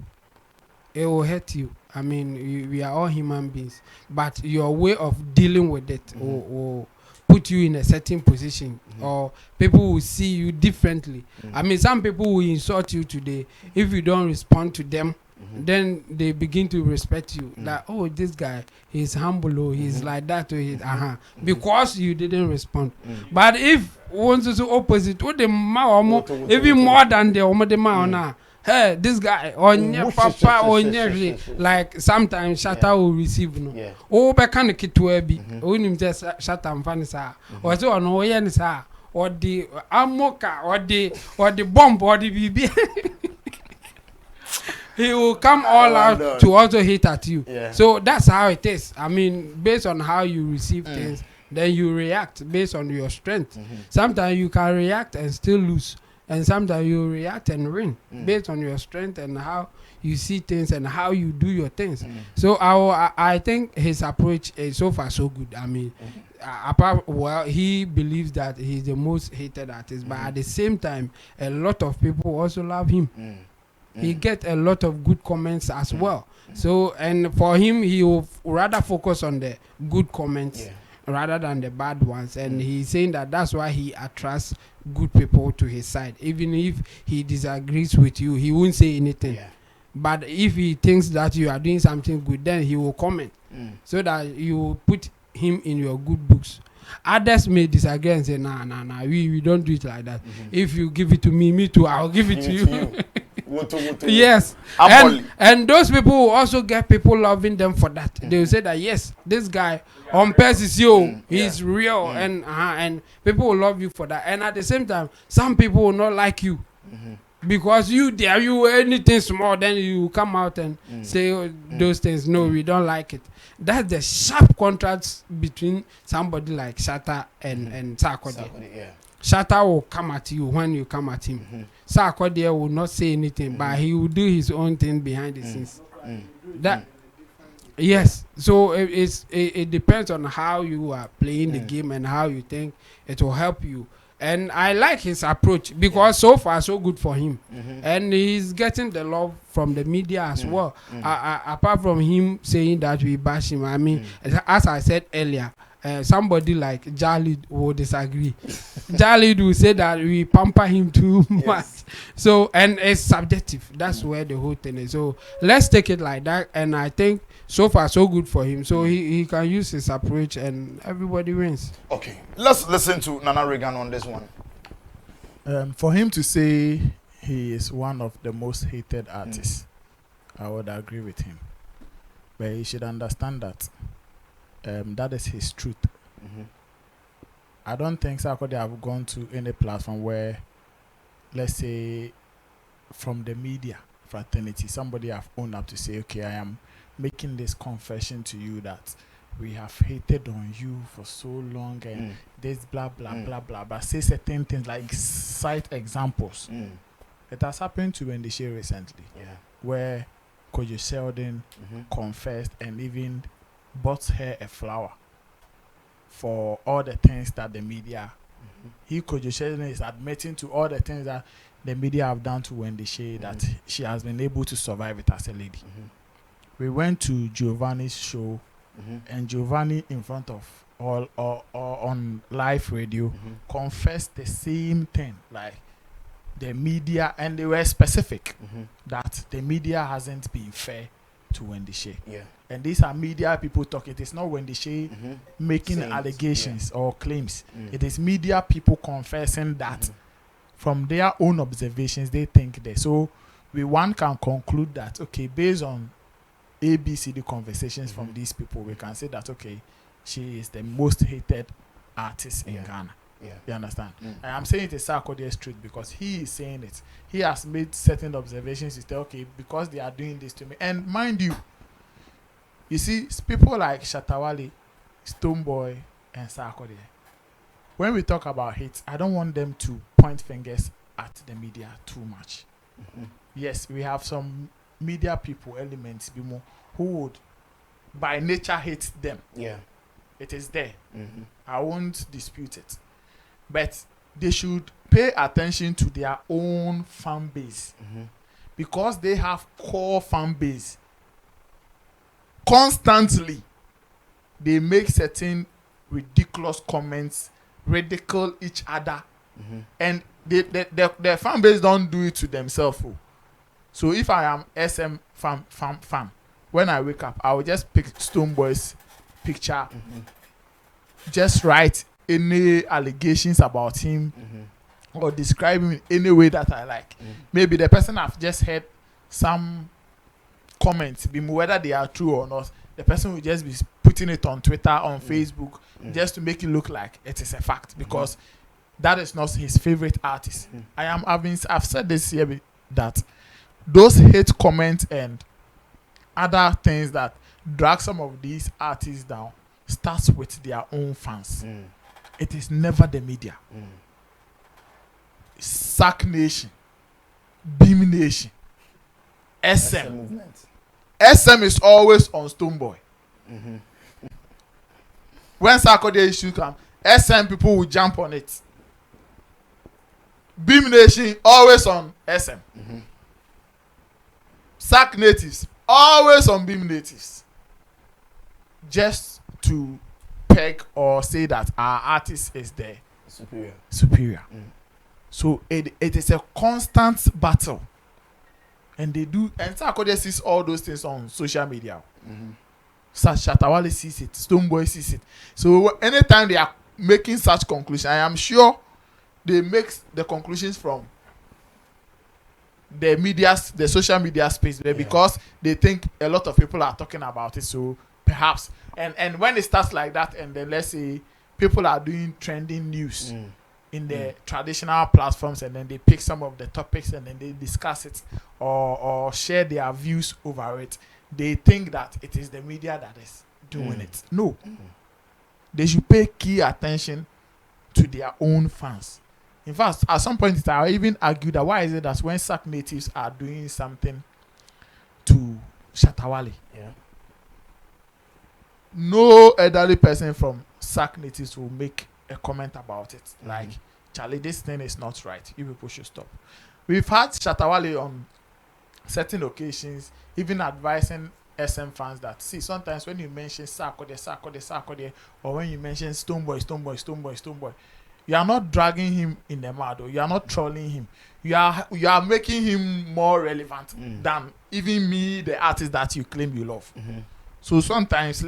It will hurt you. I mean, we are all human beings, but your way of dealing with it will put you in a certain position, or people will see you differently. I mean, some people will insult you today. If you don't respond to them, then they begin to respect you. Like, oh, this guy, he's humble, or he's like that, or he's because you didn't respond. But if one's the opposite, what the even more than the hey, this guy on your papa on your like sometimes Shatta will receive no. Oh, be kind of kid to be. Oh, him just Shatta and funny sir. Or so no yen sir. Or the amoka or the bomb or the BB. He will come all out to also hit at you. So that's how it is. I mean, based on how you receive things, then you react based on your strength. Sometimes you can react and still lose. And sometimes you react and win based on your strength and how you see things and how you do your things. So I think his approach is so far so good. I mean, he believes that he's the most hated artist, but at the same time, a lot of people also love him. He gets a lot of good comments as well. So, and for him, he will rather focus on the good comments rather than the bad ones. And he's saying that that's why he attracts good people to his side. Even if he disagrees with you, he won't say anything. But if he thinks that you are doing something good, then he will comment so that you will put him in your good books. Others may disagree and say, nah, we don't do it like that. If you give it to me too, I'll give it to you. Yes. And those people will also get people loving them for that. They will say that, yes, this guy on is you, he's real, and people will love you for that. And at the same time, some people will not like you. Because you anything small, then you come out and say those things. No, we don't like it. That's the sharp contrast between somebody like Shatta and Sarkodie. Shatta will come at you when you come at him. Sarkodie will not say anything, but he will do his own thing behind the scenes. That yes. So it depends on how you are playing the game and how you think it will help you. And I like his approach because so far so good for him. And he's getting the love from the media as well. Apart from him saying that we bash him, I mean, as I said earlier, somebody like Jalid will disagree. Jalid will say that we pamper him too much. So, and it's subjective. That's where the whole thing is. So let's take it like that. And I think so far so good for him. So he can use his approach and everybody wins. Okay, let's listen to Nana Regan on this one. For him to say he is one of the most hated artists, I would agree with him. But he should understand that that is his truth. I don't think Sarkodie have gone to any platform where, let's say, from the media fraternity, somebody have owned up to say, okay, I am making this confession to you that we have hated on you for so long and this blah blah blah blah blah. Say certain things like cite examples. It has happened to Wendy recently, where Kojo Sheldon confessed and even bought her a flower for all the things that the media. He Kojo is admitting to all the things that the media have done to Wendy Shea, that she has been able to survive it as a lady. We went to Giovanni's show, and Giovanni, in front of all or on live radio, confessed the same thing. Like the media, and they were specific that the media hasn't been fair to Wendy Shea. Yeah. And these are media people talking. It is not Wendy Shea making Saying allegations or claims. It is media people confessing that from their own observations, they think that. So one can conclude that, okay, based on ABCD conversations from these people, we can say that, okay, she is the most hated artist in Ghana. Yeah. You understand? And I'm saying it is Sarkodie's truth because he is saying it. He has made certain observations to say, okay, because they are doing this to me. And mind you, you see, people like Shatta, Stonebwoy, and Sarkodie, when we talk about hate, I don't want them to point fingers at the media too much. Yes, we have some media people, elements, who would by nature hate them. Yeah. It is there. I won't dispute it. But they should pay attention to their own fan base. Because they have core fan base. Constantly, they make certain ridiculous comments, ridicule each other, and their fan base don't do it to themselves. So if I am SM fan, when I wake up, I will just pick Stonebwoy's picture, just write any allegations about him, or describe him in any way that I like. Maybe the person I've just heard some comments, whether they are true or not, the person will just be putting it on Twitter, on Facebook, just to make it look like it is a fact, because that is not his favorite artist. I've said this here that those hate comments and other things that drag some of these artists down starts with their own fans. It is never the media. Sack Nation, Beam Nation, SM movement. SM is always on Stonebwoy. When Sarkodie issue come, SM people will jump on it. Beam Nation always on SM. Sack Natives always on Beam Natives. Just to peg or say that our artist is the superior. So it is a constant battle. And they do, and Sarkodie sees all those things on social media. Shatta sees it, Stonebwoy sees it. So anytime they are making such conclusions, I am sure they make the conclusions from the media, the social media space, because they think a lot of people are talking about it. So perhaps, and when it starts like that, and then let's say people are doing trending news in the traditional platforms, and then they pick some of the topics and then they discuss it or share their views over it, they think that it is the media that is doing it. No. They should pay key attention to their own fans. In fact, at some point I even argue that why is it that when Sack Natives are doing something to Shatta, no elderly person from Sack Natives will make a comment about it. Like, Charlie, this thing is not right. You people should stop. We've had Shatta on certain occasions even advising SM fans that, see, sometimes when you mention Sarkodie, or when you mention Stonebwoy, you are not dragging him in the mud, or you are not trolling him. You are making him more relevant than even me, the artist that you claim you love. So sometimes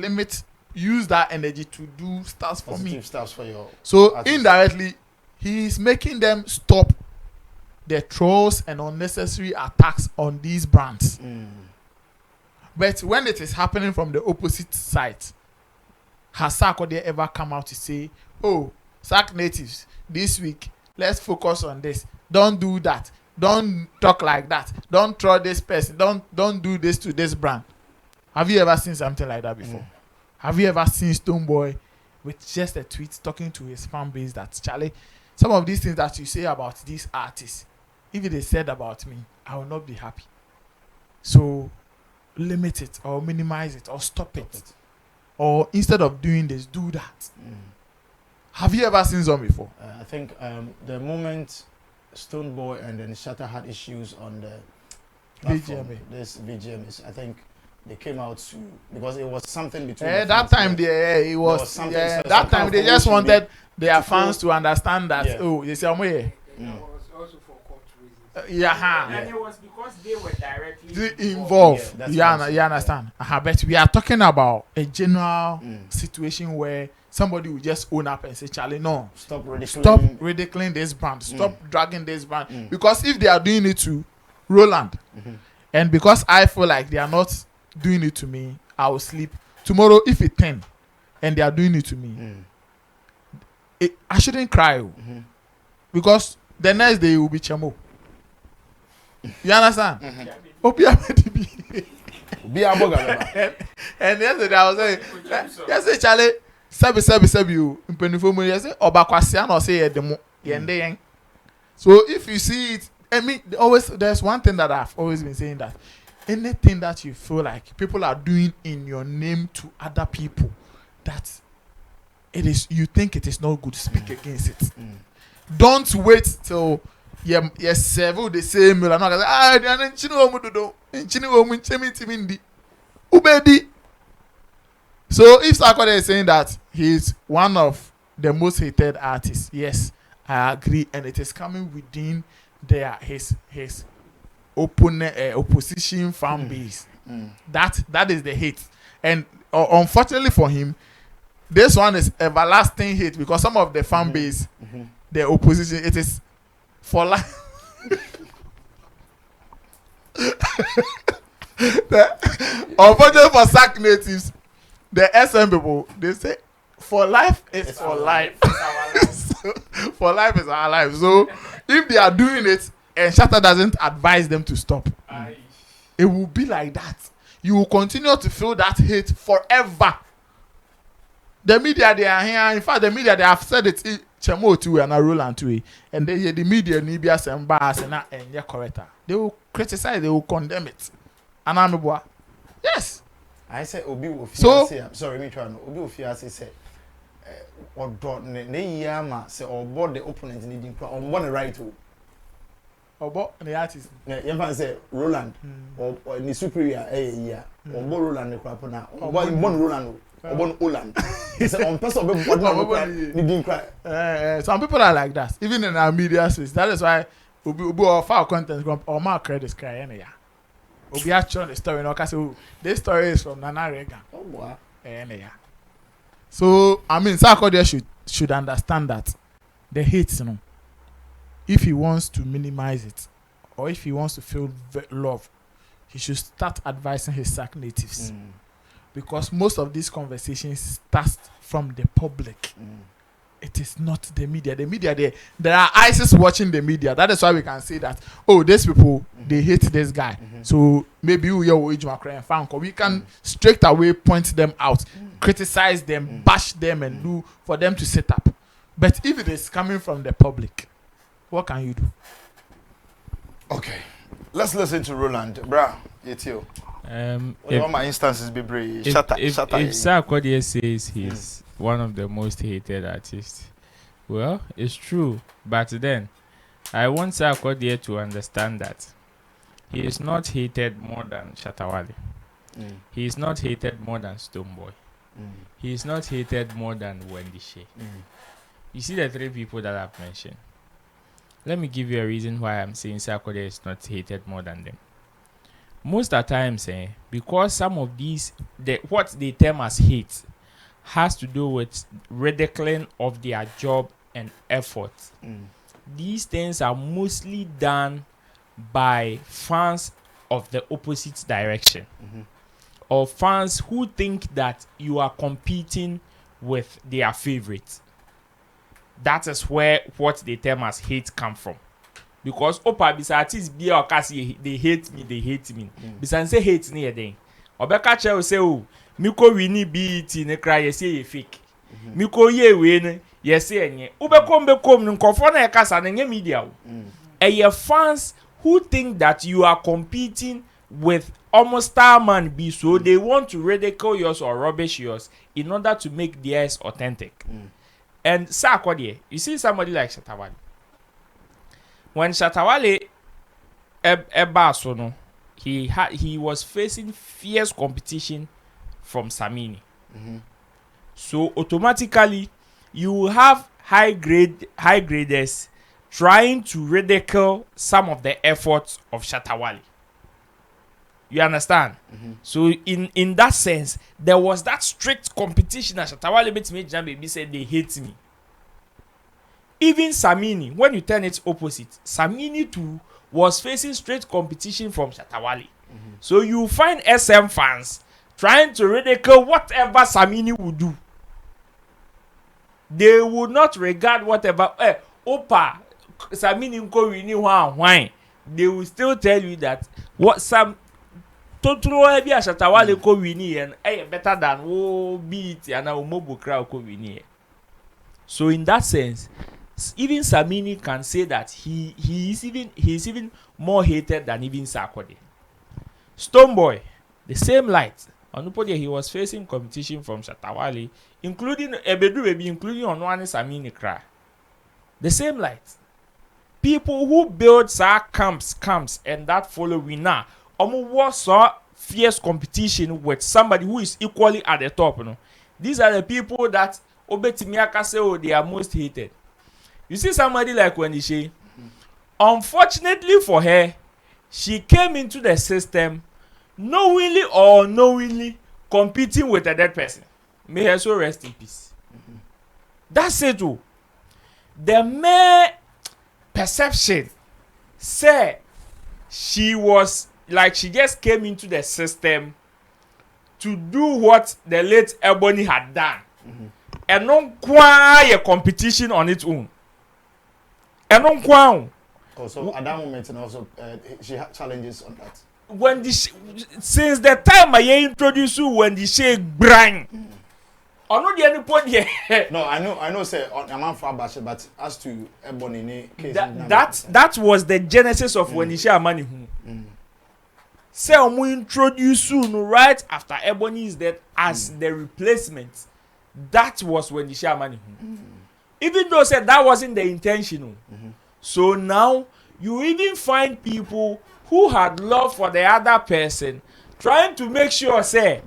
use that energy to do stuff for me. Stuff for your so artist. Indirectly, he is making them stop the trolls and unnecessary attacks on these brands. But when it is happening from the opposite side, has Sarkodie ever come out to say, oh, Sack Natives, this week, let's focus on this. Don't do that. Don't talk like that. Don't troll this person. Don't do this to this brand. Have you ever seen something like that before? Have you ever seen Stonebwoy with just a tweet talking to his fan base that, Charlie, some of these things that you say about these artists, if it is said about me, I will not be happy. So limit it or minimize it or stop it. or instead of doing this, do that. Have you ever seen some before? I think the moment Stoneboy and then Shatta had issues on the platform, VGMA. this VGMA, I think they came out to, because it was something between That time it was something that time they just wanted their fans to understand that they say And it was because they were directly involved. Yeah, You understand? But we are talking about a general situation where somebody will just own up and say, Charlie, no, stop ridiculing this band, stop dragging this band. Because if they are doing it to Roland, and because I feel like they are not doing it to me, I will sleep. Tomorrow, if it's 10 and they are doing it to me, I shouldn't cry. Because the next day it will be Chamo. You understand? And yesterday I was saying, yesterday Charlie, Sabi you, yesterday Obakwasian or say demo, yende. So if you see it, I mean, always there's one thing that I've always been saying, that anything that you feel like people are doing in your name to other people, that it is, you think it is not good, speak against it. Don't wait till several the same meal. I'm not gonna say, Ubedi. So if Sarkodie is saying that he's one of the most hated artists, yes, I agree, and it is coming within his opposition fan base. That is the hate, and unfortunately for him, this one is everlasting hate, because some of the fan base, the opposition, it is for life. Unfortunately for SAC natives, the SM people, they say for life is for life. For life is our life. So if they are doing it and Shatta doesn't advise them to stop, it will be like that. You will continue to feel that hate forever. The media, they are here. In fact, the media, they have said it. Chemo too and Roland too, and the media Nibia and they're correct. They will criticize, they will condemn it. And I'm yes. I say Obi will so sorry, me try. Obi will say or dot ne yama say or board the opponent needing on one right to or board the artist. Yeah, say Roland or the superior or board Roland the crap now or one Roland. Some people are like that, even in our media space. That is why we our content or my credits cry anyhow. We actually the story, no, because this story is from Nana Reagan. Oh wow. So I mean, Sarkodie should understand that the hate, you know, if he wants to minimize it, or if he wants to feel love, he should start advising his SAC natives. Because most of these conversations start from the public. It is not the media. The media, there are ISIS watching the media. That is why we can say that, oh, these people, they hate this guy. So maybe we can straight away point them out, criticize them, bash them, and do for them to sit up. But if it is coming from the public, what can you do? Okay, let's listen to Roland. Bra, it's you. All my instances be brave. Shatta. If Sarkodie says he's one of the most hated artists, well, it's true. But then, I want Sarkodie to understand that he is not hated more than Shatta. He is not hated more than Stoneboy. He is not hated more than Wendy Shea. You see the three people that I've mentioned. Let me give you a reason why I'm saying Sarkodie is not hated more than them. Most of the times, because some of these, what they term as hate, has to do with ridiculing of their job and effort. These things are mostly done by fans of the opposite direction, or fans who think that you are competing with their favorite. That is where what they term as hate come from. Because artists be or they hate me. Besides say hate me again. Obeka che say oh, miko wini beat ne cry say fake. Miko ye we yes say enye. Ubekom nkofo na ekasa na nye media. Your fans who think that you are competing with almost Starman be, so they want to ridicule yours or rubbish yours in order to make theirs authentic. And Sarkodie, you see somebody like Shatta. When Shatta Ebasono, he was facing fierce competition from Sammy. So automatically you will have high graders trying to ridicule some of the efforts of Shatta. You understand? So in that sense, there was that strict competition that Shatta baby said they hate me. Even Samini, when you turn it opposite, Samini too was facing straight competition from Shatta. So you find SM fans trying to ridicule whatever Samini would do. They would not regard whatever Opa Samini go why. They will still tell you that what some total heavy Shatta ko wini and better than beat and mobo crowd ko wini. So in that sense, even Samini can say that he is even more hated than even Sarkodie. Stoneboy, the same light. On Upodie, he was facing competition from Shatta, including Ebedu baby, including Onwani Samini cry. The same light. People who build camps and that follow winner. Was saw fierce competition with somebody who is equally at the top. You know? These are the people that Obetimiaka say they are most hated. You see somebody like Wenishe. Unfortunately for her, she came into the system knowingly or unknowingly competing with a dead person. May her soul rest in peace. That's it too. The mere perception say she was like she just came into the system to do what the late Ebony had done. And not quite a competition on its own. And not quite. Also, at that moment, and also she had challenges on that. When since the time I introduced you, when the shake brang, I know the any point here. No, I know. Say I'm on far back, but as to Ebony case, that was the genesis of when the share money. Say I'm introduce you right after Ebony is dead as the replacement. That was when the share money. Even though said that wasn't the intention. So now you even find people who had love for the other person trying to make sure say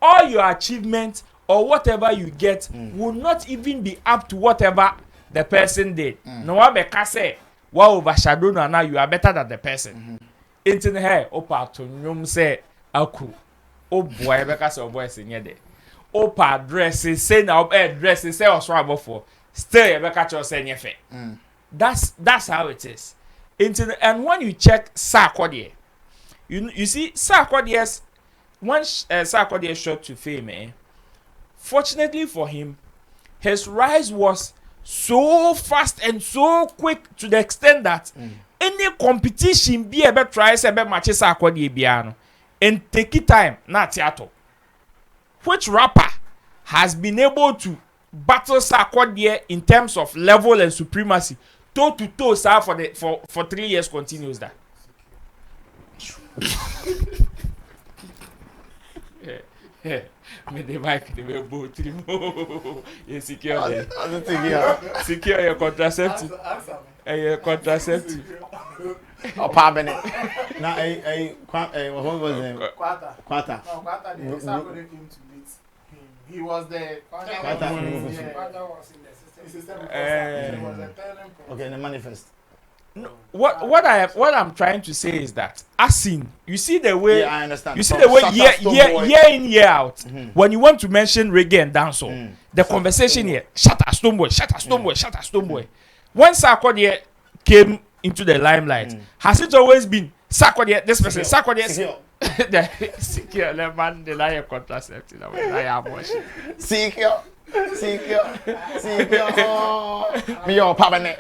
all your achievements or whatever you get will not even be up to whatever the person did. No one can say what overshadow now you are better than the person. Into the hair opa to nyum say aku oh boy because of boys in there. Opa dresses say now dresses say oswabo for still you catch us say nyefe. That's how it is. And when you check Sarkodie, you see Sarkodie's when Sarkodie shot to fame, fortunately for him, his rise was so fast and so quick to the extent that any competition be able try say be match Sarkodie biano and take it time na theater. Which rapper has been able to battle Sarkodie in terms of level and supremacy toe to toe sir for 3 years continues that. Me the mic the both you secure your contraceptive. Your contraceptive. Oh, pardon it. Now, what was it? Quarter. No, Quarter. The Sarkodie came to meet him. He was the Quarter was in the system. He was a turning point. Okay, the manifest. No, what I'm trying to say is that as seen, you see the way. Yeah, I understand. You see the way year in year out. When you want to mention reggae and dancehall, the conversation here, Shatta, Stoneboy. When Sarkodie came into the limelight, has it always been Sarkodie? This person, Sarkodie. Secure, the man, the liar contraceptive. Secure. Me your permanent.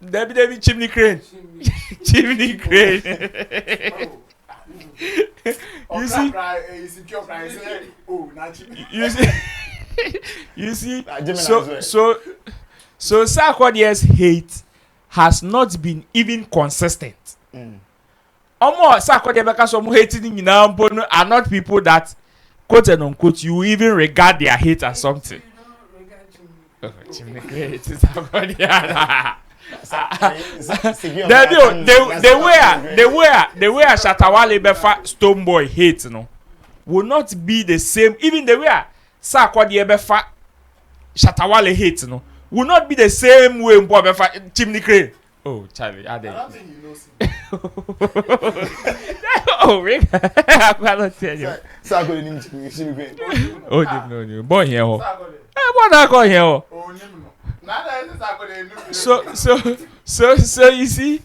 Debbie chimney crane. Chimney crane. You see, so Sarkodie's hate has not been even consistent. Omo Sarkodie beka so mo hating nyina mpo no are not people that quote and unquote you even regard their hate as something. The way Shatawale befa Stone Boy hate no will not be the same. Even the way Sarkodie befa Shatawale hate no will not be the same way Mpo befa Chimney Crane. Oh, Charlie, I don't think you know. Oh, Rick, I cannot tell you. Sarkodie ni Chimney Crane. Oh, you boy here. Boy, I go here. So you see,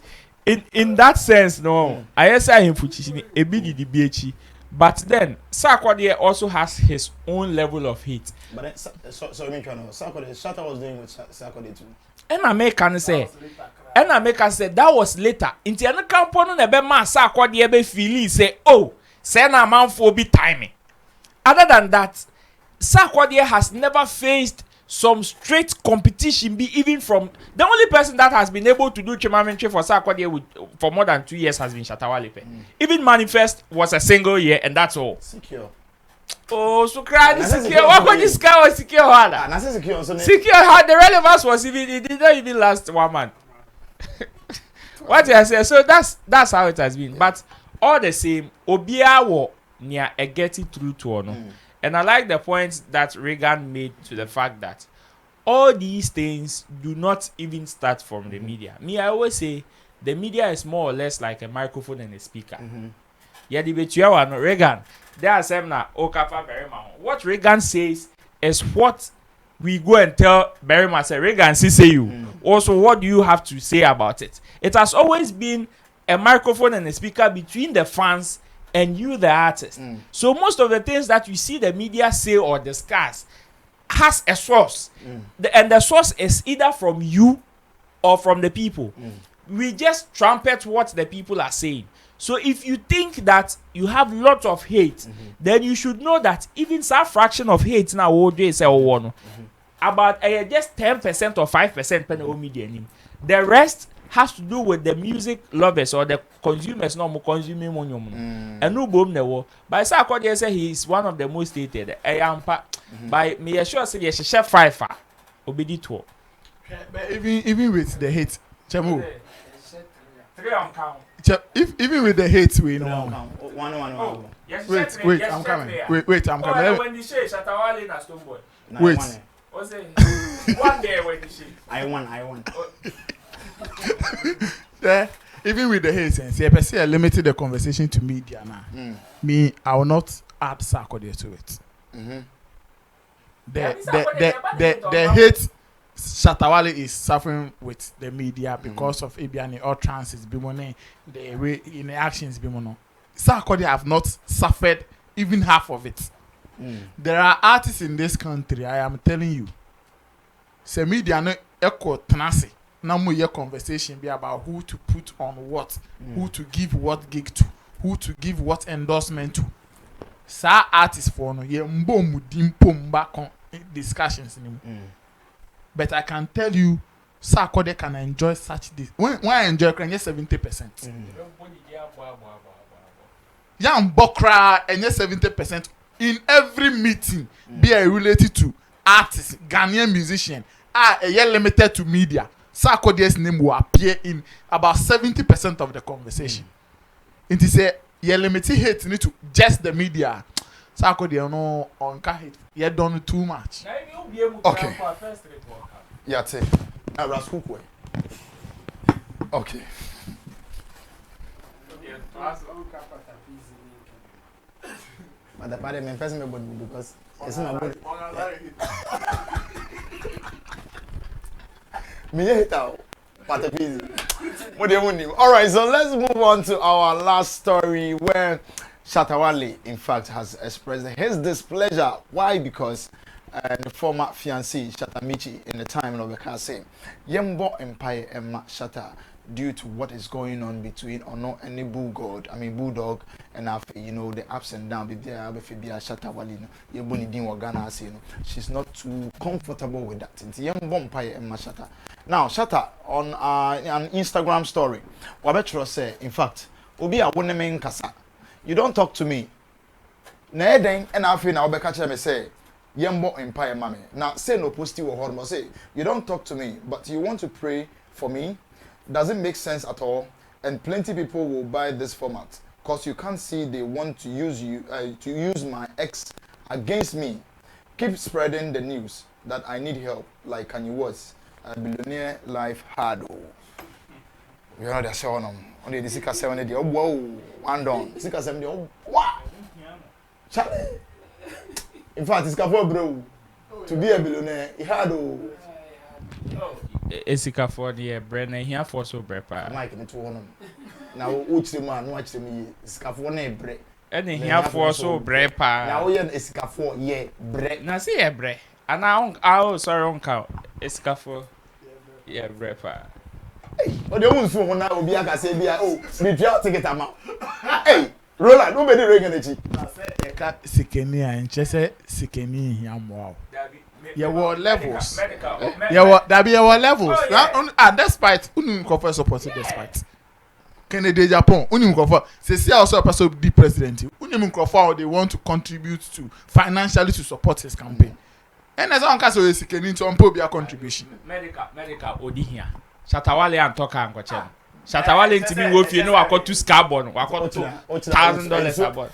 in that sense, no, I say him fuchichi a bit the BH, but then Sarkodie also has his own level of hate. But then, so me trying to Sarkodie, Shatta was doing with Sarkodie too. And I make can say that was later. Into an account on the man Sarkodie be feeling say, oh, say na man for be timing. Other than that, Sarkodie has never faced some straight competition, be even from the only person that has been able to do Chimamentry for Sarkodie for more than 2 years has been Shatta. Even Manifest was a single year, and that's all. Secure. Oh, so cry secure. What was this guy was secure? Secure had the relevance was even it did not even last 1 month. What I say, so that's how it has been. But all the same, Obia wo near a get it through to or no. And I like the point that Reagan made to the fact that all these things do not even start from the media. Me, I always say the media is more or less like a microphone and a speaker. Yeah, the no Reagan. There are some na Okafa Berima. What Reagan says is what we go and tell Berima. Say Reagan, say you. Also, what do you have to say about it? It has always been a microphone and a speaker between the fans and you, the artist. So most of the things that you see the media say or discuss has a source. And the source is either from you or from the people. We just trumpet what the people are saying. So if you think that you have lots of hate, then you should know that even some fraction of hate now about just 10% or 5% pen media. The rest has to do with the music lovers or the consumers no more consuming money. And no boom never. By Sarkodie say he is one of the most hated. By me assure say yes, chef five obedi to. But even with the hate, Chemu. 3 on count. Even with the hate, we know. One. Yes, wait, I'm coming. Wait, I'm coming. When you say Shatawale na Stone Boy. Wait. What's it? One day when you say. I won. Even with the hate, since I limited the conversation to media now. Me, I will not add Sarkodie to it. The hate Shatta is suffering with the media because of Ibiani or trances bimone the way in the actions bimono. Sarkodie have not suffered even half of it. There are artists in this country, I am telling you. Se media no echo tenase. Now we hear conversation be about who to put on what, who to give what gig to, who to give what endorsement to. Sa artists for no ye mbom dimpom back on discussions in But I can tell you, Sarkodie can enjoy such this. When I enjoy, can get 70%. Young Bokra and 70% in every meeting be related to artists, Ghanaian musician. A year limited to media. Sarkodie's name will appear in about 70% of the conversation. It is a year limited hate need to just the media. Sarkodie no on hate. You done too much. Okay. Yeah, say. Okay. But the party me person me body because it's my body. Me hate out. Party busy. All right, so let's move on to our last story where Shatta in fact has expressed his displeasure. Why? Because the former fiancé Shatta Michy in the time of the car saying Yembo Empire Emma Shatta due to what is going on between Ono and the Bulldog and after the ups and downs Shatta she's not too comfortable with that. Yembo Empire Emma Shatta. Now Shatta on an Instagram story Wabetro say in fact Obi a wonne me nkasa. You don't talk to me. Na eden and I feel now be catch me say yembo empire mame. Now say no positive or horrible say you don't talk to me but you want to pray for me. Doesn't make sense at all and plenty people will buy this format because you can't see they want to use my ex against me. Keep spreading the news that I need help like Kanye was a billionaire life hard. You know they say on them. Only the 6-7 day. Oh wow, one down. 6-7 day. Oh wow. Charlie. In fact, it's for bro to be a billionaire. He had Esika for the brand here for so brepa. Mike in the one. Now watch the man, watch the me. Esika for ne bre. And here for so brepa. Now we esika for bre. Na say bre. And now sorry on count. Esika for brepa. Hey, what the ones for now obi aka say bia oh, me try ticket am. Hey, Roland, nobody ring energy. Eka sikeni a nche say sikeni hia mo. Ye were levels. There were levels. Despite unu confer support despite. Kennedy Japan unu confer say also a person be president. Unu confer they want to contribute to financially to support his campaign. And as one case sikeni to ampo be a contribution. Medical odi here. Shatta and talk and question. Shatta ntimi wo fie no wakotu scarbon wakotu $1,000 abon.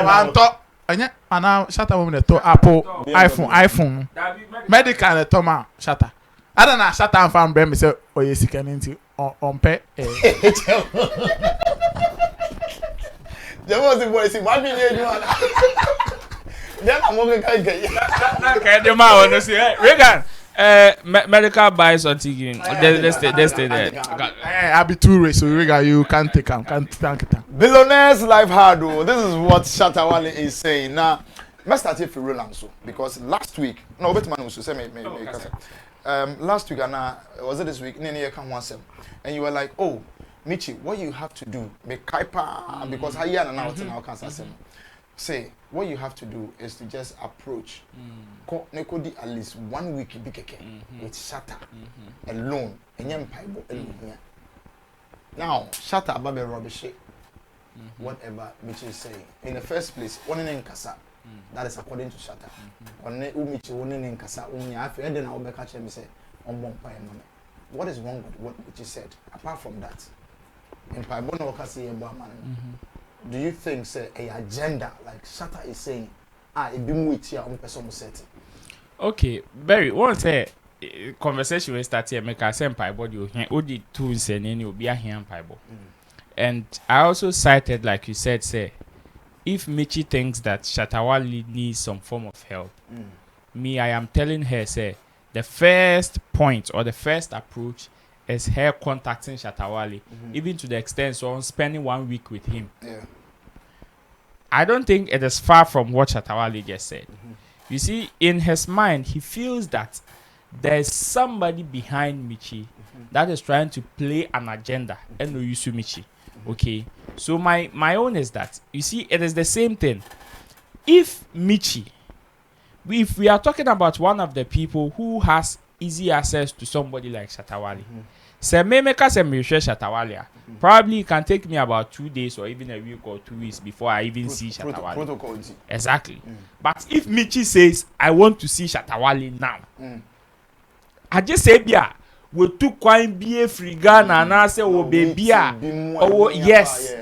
One talk anya ana Shatta woman to Apple iPhone medical na to ma Shatta ada na Shatta am fan brem say oye sikani nti on pe Jamo si boy si ma bi ni eju ana. Then I'm going to get na ka de ma wono si Regan medical buys on TV. Let's stay there. I be too rich, so you can't take him. Can't take it. Billionaires life hard. This is what Shatta is saying. Now, let's start here for Roland so because last week, no, but man was to say me. Last week and was it this week? Nene come once, and you were like, oh, Michy, what you have to do, make kaipa because I hear and now can't say. What you have to do is to just approach Nekodi at least 1 week with Shatta alone and young Bible alone. Now, Shatta about rubbish, whatever Michy is saying. In the first place, one in Kasa, that is according to Shatta. One Umichi, one in Kasa, and then I'll be catching me say, what is wrong with what Michy said? Apart from that, in Bible, Kasi and Baman. Do you think say a agenda like Shatta is saying it be with here on person set? Okay, Barry, one say conversation we start here make a same Bible you hear odi tools and any will be a here Bible. And I also cited like you said say if Michy thinks that Shatta needs some form of help, me I am telling her say the first point or the first approach is her contacting Shatta even to the extent so on spending 1 week with him. Yeah. I don't think it is far from what Shatta just said. You see, in his mind, he feels that there is somebody behind Michy that is trying to play an agenda and no use Michy. Okay. So my own is that you see, it is the same thing. If Michy, if we are talking about one of the people who has easy access to somebody like Shatta say me make us Shatta probably it can take me about 2 days or even a week or 2 weeks before I even see Shatta. Protocol. Exactly. But if Michy says I want to see Shatta now, I just say yeah, we took quite be a free Ghana and I say oh baby oh yes.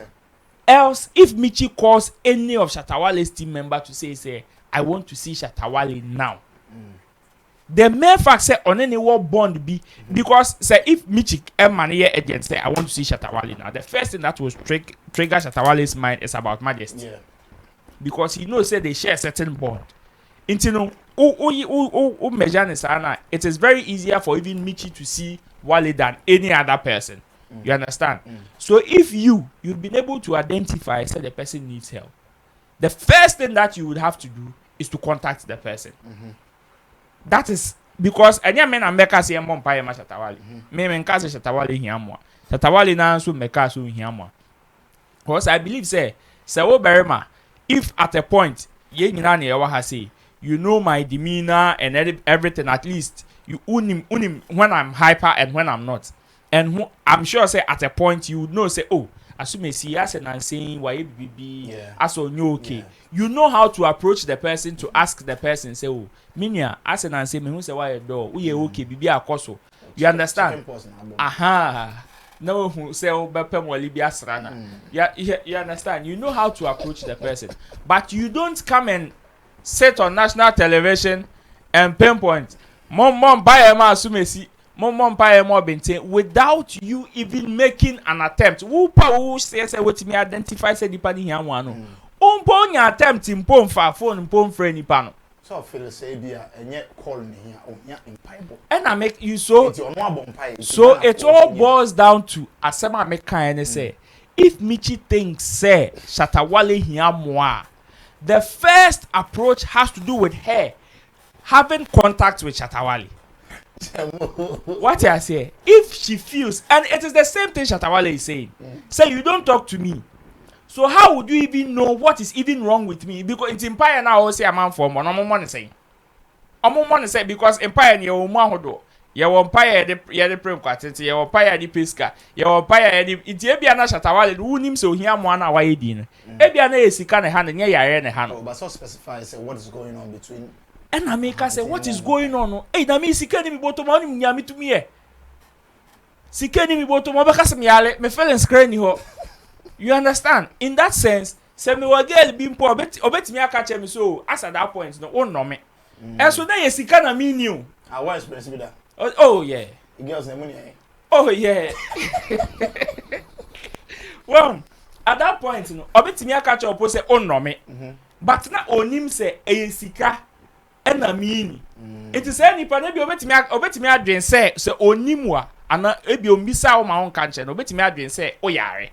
Else if Michy calls any of Shatta team member to say I want to see Shatta now. The main fact say on any war bond be because say if Michy money agent say I want to see Shatta now, the first thing that will trigger Shatta mind is about majesty. Yeah. Because he knows say they share a certain bond. Intino it is very easier for even Michy to see Wale than any other person. You understand? So if you've been able to identify say the person needs help, the first thing that you would have to do is to contact the person. That is because any men and make us here mon pay ma Shatta me nka se Shatta hiamwa Shatta na so make us hiamwa because I believe say wo berema if at a point ye nyina na ye ha say you know my demeanor and everything at least you unim when I'm hyper and when I'm not and I'm sure say at a point you would know say oh assume see as and saying why be as on you okay. You know how to approach the person to ask the person say oh minia as and say me who say why door we okay bibi akoso. You understand? Aha. No who say oh bepem wali bi asrana. You understand? You know how to approach the person, but you don't come and sit on national television and pinpoint mom buy ma assume see mom buy more benten without you even making an attempt. Who say what me identify say nipa ni here one no. Umpo nya attempt impom fa phone impom friend nipa no. So feel say bia enye call ni here onya impibo. And I make you so it all boils down to asema make kind say if Michy thinks say Shatawale here more, the first approach has to do with her having contact with Shatawale. What I say, if she feels, and it is the same thing Shatawale is saying, say you don't talk to me, so how would you even know what is even wrong with me? Because it's empire now. I say a man for money saying, say because empire ni o mahodo, ya empire the prem kwatete, ya empire the pesca, ya empire the it's ebia na Shatawale who nim so here mo na wa edin. Ebia na esika ne hand nya yare ne hand. But so specify say what is going on between. And I make her say, what is going on? Hey, na me sikeni mi boto ma ni mnyami to me. Sikeni mi boto ma baka se mi ale, me feelings crazy ho. You understand? In that sense, say me wa girl bi mpo obeti mi aka che me so as at that point no no me. And so then sika na me new. I want express me that. Oh yeah. The girls na money. Oh yeah. Well, at that point no obeti mi aka che opo say no me. But na onim say sika ena mini it is any pa na bi obetimi adwen se onimwa ana ebi ombisa o ma won kanche no obetimi adwen se o yare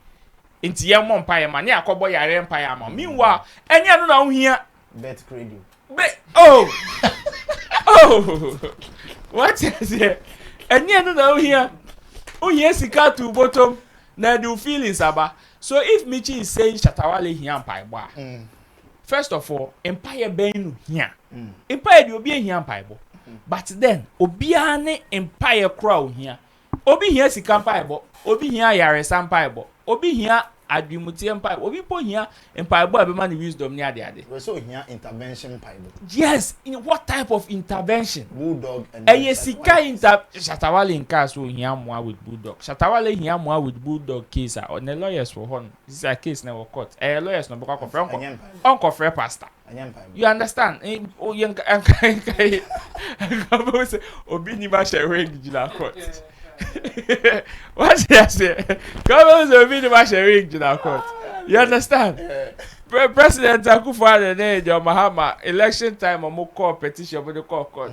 enti ye mo mpa ye ma ne akobo yare mpa ye ma meanwhile enya no na ohia bet credit oh what is it enya no na ohia sika to bottom na do feelings aba. So if Michy is saying Shatawale hia mpa igba first of all, empire benu here. Empire di obi here empire bo. But then obi ne empire crowd here. Obi here sika empire bo. Obi here yare empire bo. Obi here adwimuti empire. Obi po here empire bo abema ni wisdom ni ade. We so here intervention empire bo. Yes, in what type of intervention? Bulldog and sika Shatawale in case so here more with bulldog. Shatawale here more with bulldog case on the lawyers for hon. This is a case na court. Lawyers no boka confront uncle free pastor. You understand? Oh young obi ni ba share gina court. What you say? Come on, obi ni ba share gina court. You understand? President Akufo-Addo dey John Mahama election time omo call petition omo dey call court.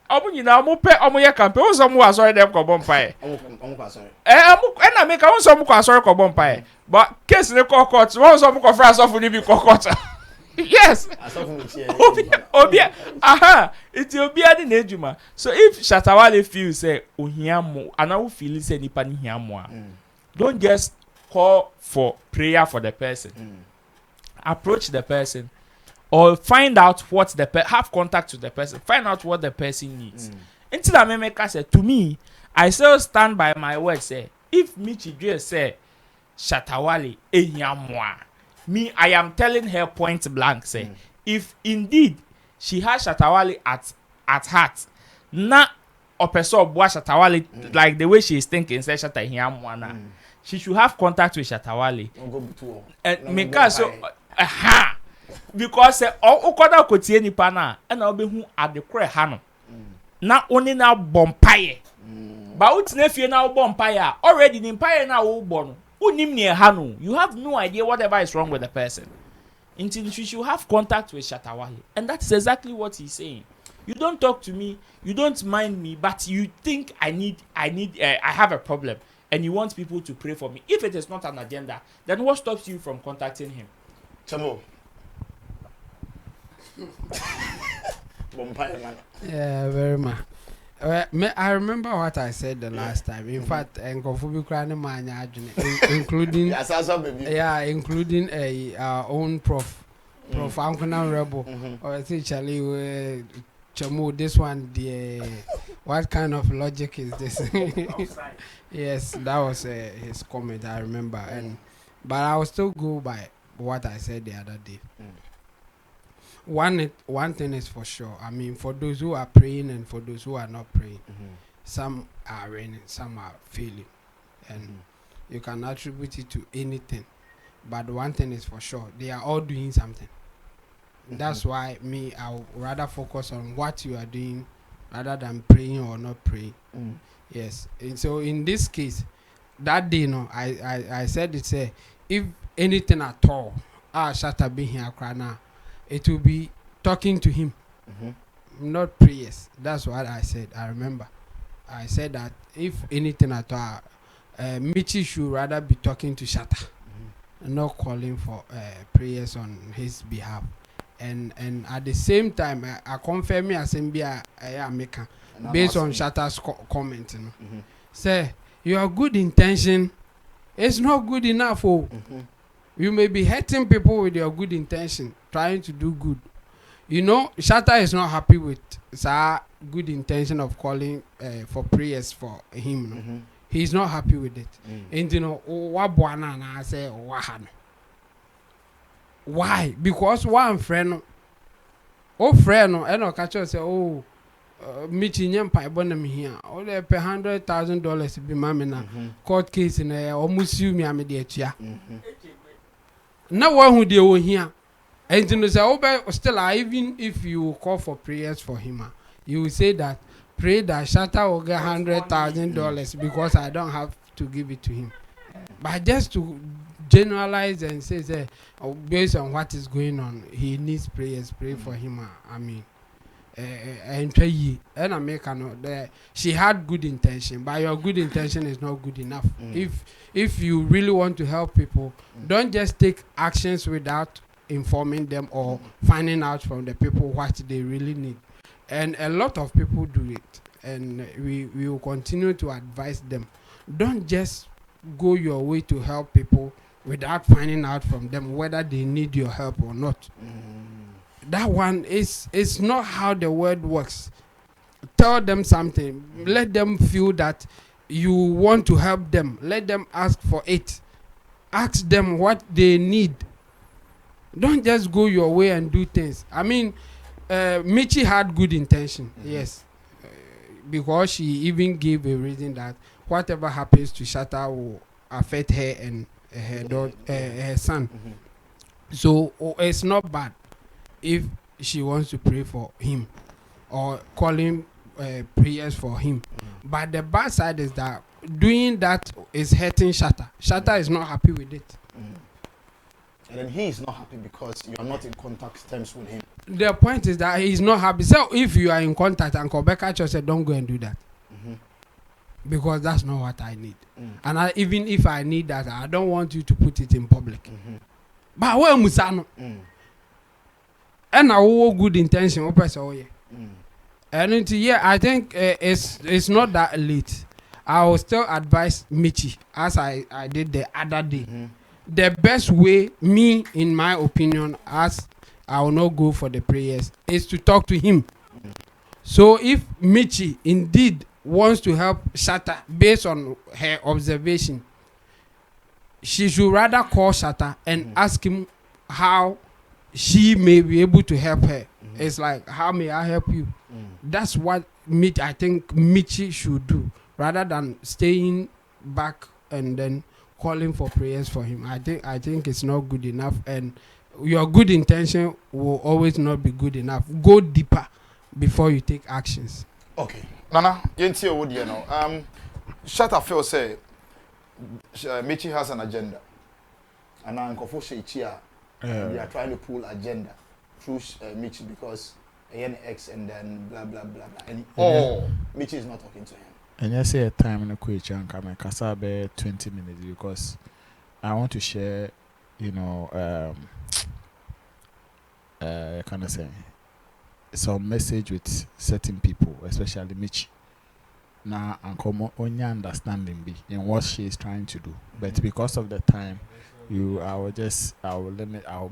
Omo nyina omo pe omo ye campaign o so mo asori dem ko bompae. Omo kwa sorry. Omo na make o so mo kwa asori ko bompae. But case ni call court, o so mo ko fra asofo ni bi call court. Yes. Obi aha, it's obi adi na ejuma. So if Shatawale feel say ohia mo, ana wo feel say nipa ni hia mo a. Don't just call for prayer for the person. Approach the person or find out what have contact with the person. Find out what the person needs. Until that me make say to me, I still stand by my word. Say if Michy just say Shatawale ehiamwa, me I am telling her point blank. Say if indeed she has Shatawale at heart, na opeso boa Shatawale like the way she is thinking. Say Shatta ehiamwa na. She should have contact with Shatawale. And make her so. Aha, because okoda kotie nipa na na obehu adekore ha no na oni na bompaye ba utine fie na bompaye already the empire na wo bo no unim ne ha no you have no idea whatever is wrong with the person until you should have contact with Shatawale, and that is exactly what he's saying. You don't talk to me, you don't mind me, but you think I have a problem and you want people to pray for me. If it is not an agenda, then what stops you from contacting him? Chamo. Yeah, very much. I remember what I said the last time. In fact, including including our own Prof Uncle Rebel, or I think Charlie Chamo. This one, what kind of logic is this? Yes, that was his comment. I remember, and But I will still go by what I said the other day. One thing is for sure. I mean, for those who are praying and for those who are not praying, some are raining, some are failing, and you can attribute it to anything. But one thing is for sure, they are all doing something. That's why I would rather focus on what you are doing rather than praying or not praying. Yes. And so in this case, that day, I said it's if anything at all, Shatta be here now, it will be talking to him, not prayers. That's what I said. I remember. I said that if anything at all, Michy should rather be talking to Shatta, not calling for prayers on his behalf. And at the same time, I confirm me as American based on Shatta's comment. Say your good intention is not good enough. You may be hurting people with your good intention, trying to do good. You know, Shatta is not happy with Sar's good intention of calling for prayers for him. He's not happy with it. And you know, I say, why? Because one friend, and catch us say, Michy nyampa bonam here. All they pay $100,000 be mamina court case in almost you me amedia. Now one who they were here. And you know, say, still, even if you call for prayers for him, you will say that pray that Shatta will get $100,000 because I don't have to give it to him. But just to generalize and say based on what is going on, he needs prayers. Pray for him. I mean, and I make her she had good intention, but your good intention is not good enough. If you really want to help people, don't just take actions without informing them or finding out from the people what they really need. And a lot of people do it, and we will continue to advise them. Don't just go your way to help people without finding out from them whether they need your help or not. That one is not how the word works. Tell them something. Let them feel that you want to help them. Let them ask for it. Ask them what they need. Don't just go your way and do things. I mean, Michy had good intention, yes, because she even gave a reason that whatever happens to Shatta will affect her and her son. So it's not bad if she wants to pray for him or calling prayers for him. But the bad side is that doing that is hurting Shatta. Shatta is not happy with it. And then he is not happy because you are not in contact terms with him. The point is that he's not happy. So if you are in contact and Quebec just said, don't go and do that. Because that's not what I need. And even if I need that, I don't want you to put it in public. But where Musano? And our good intention, and I think it's not that late. I will still advise Michy, as I did the other day. The best way, in my opinion, as I will not go for the prayers, is to talk to him. So if Michy indeed wants to help Shatta based on her observation, she should rather call Shatta and ask him how she may be able to help her. It's like, how may I help you? That's what I think Michy should do, rather than staying back and then calling for prayers for him. I think it's not good enough, and your good intention will always not be good enough. Go deeper before you take actions. Okay, Nana, you know, Shatta feel say Michy has an agenda, and now they are trying to pull agenda through Michy because X and then blah blah blah blah. And Michy is not talking to him. And you say a time in a question, come and Kasabe 20 minutes because I want to share, you know, kind of say some message with certain people, especially Michy. Now, I'm only understanding be in what she is trying to do, but because of the time, I will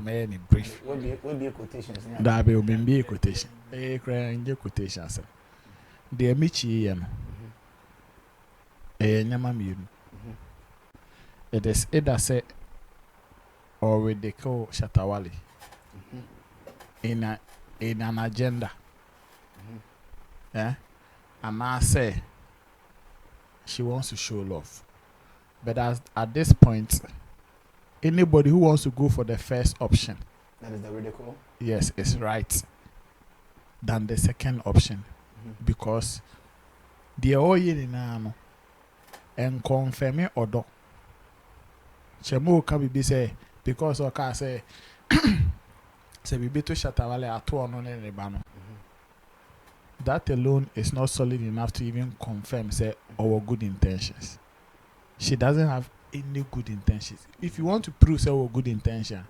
make a brief. What be a quotation? That will be a quotation. A quotation. Dear Michy, it is either say or with the co Shatawale in an agenda. And I say she wants to show love. But at this point, anybody who wants to go for the first option, That is the ridicule. yes, is right than the second option. Because the all in and confirm it or do. Chemo can be say because I can say say we to Shatawale at 2 on any bano. That alone is not solid enough to even confirm say our good intentions. She doesn't have any good intentions. If you want to prove say our good intention,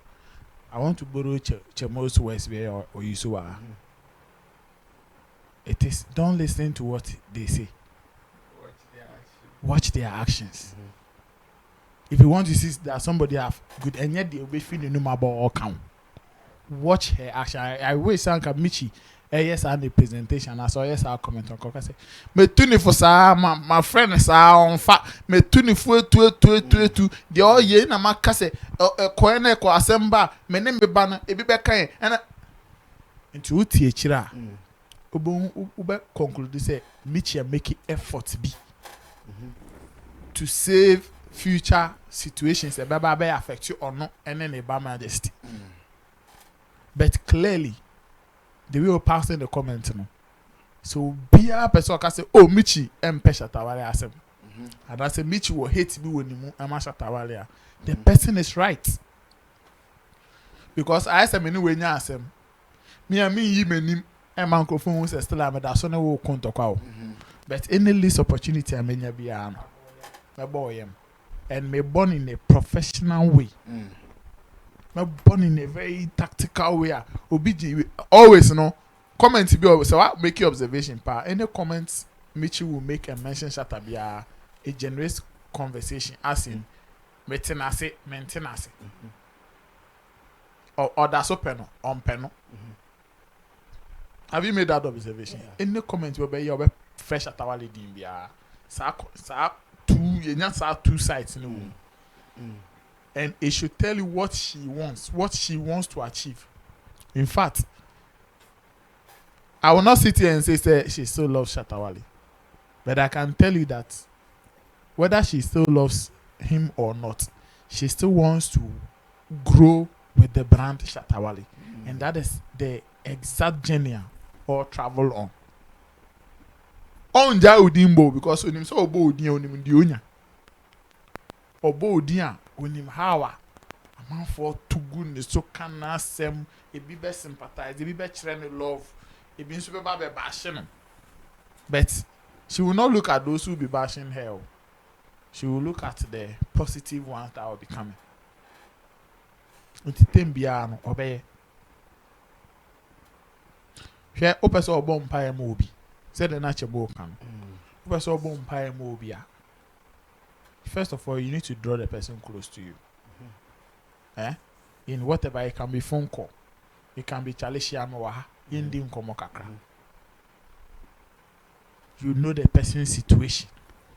I want to borrow Chemo's West Bay or Yusua. It is don't listen to what they say. Watch their actions. If you want to see that somebody have good and yet they'll be feeling no about all count. Watch her action. I wish Sanka Michy yes and the presentation. I saw yes our comment on Coca say me tuni for sa my friend is on fact me tuni for two the all ye na maka say koene ko asemba me ne me ba na ebi be kan and into uti echira ube conclude say Michy make effort be to save future situations that may affect you or not and then a majesty. But clearly they will pass in the comment so be a person can say oh Michy Shatawale asem and I say Michy will hate me when you Shatawale. The person is right because I say me when you asem me and me menim and microphone says still am that so no will count to but any least opportunity I may be an my boy and me born in a professional way. Me born in a very tactical way. Obiji always comment be always so I make your observation pa. Any comments Michy will make and mention Shatta be a generous conversation as in maintenance. Or that's open on panel. Have you made that observation? Yeah. Any comment will be your fresh at our lady be a two sides in the room. And it should tell you what she wants to achieve. In fact, I will not sit here and say she still loves Shatawale. But I can tell you that whether she still loves him or not, she still wants to grow with the brand Shatawale. And that is the exact journey or travel on. On ja udimbo because onim so obo odin onim di onya obo odin onim hawa amanfo tugu ne so kana sem ebi be sympathize ebi be kire ne love ebi nso be ba be bash no but she will not look at those who be bashing her. She will look at the positive ones that will be coming. Utitem bia no obeye hwe opeso obo mpa em obi said the natural book can. First of all, you need to draw the person close to you. In whatever, it can be phone call, it can be chalishianoa, Indian komokakra. You know the person's situation.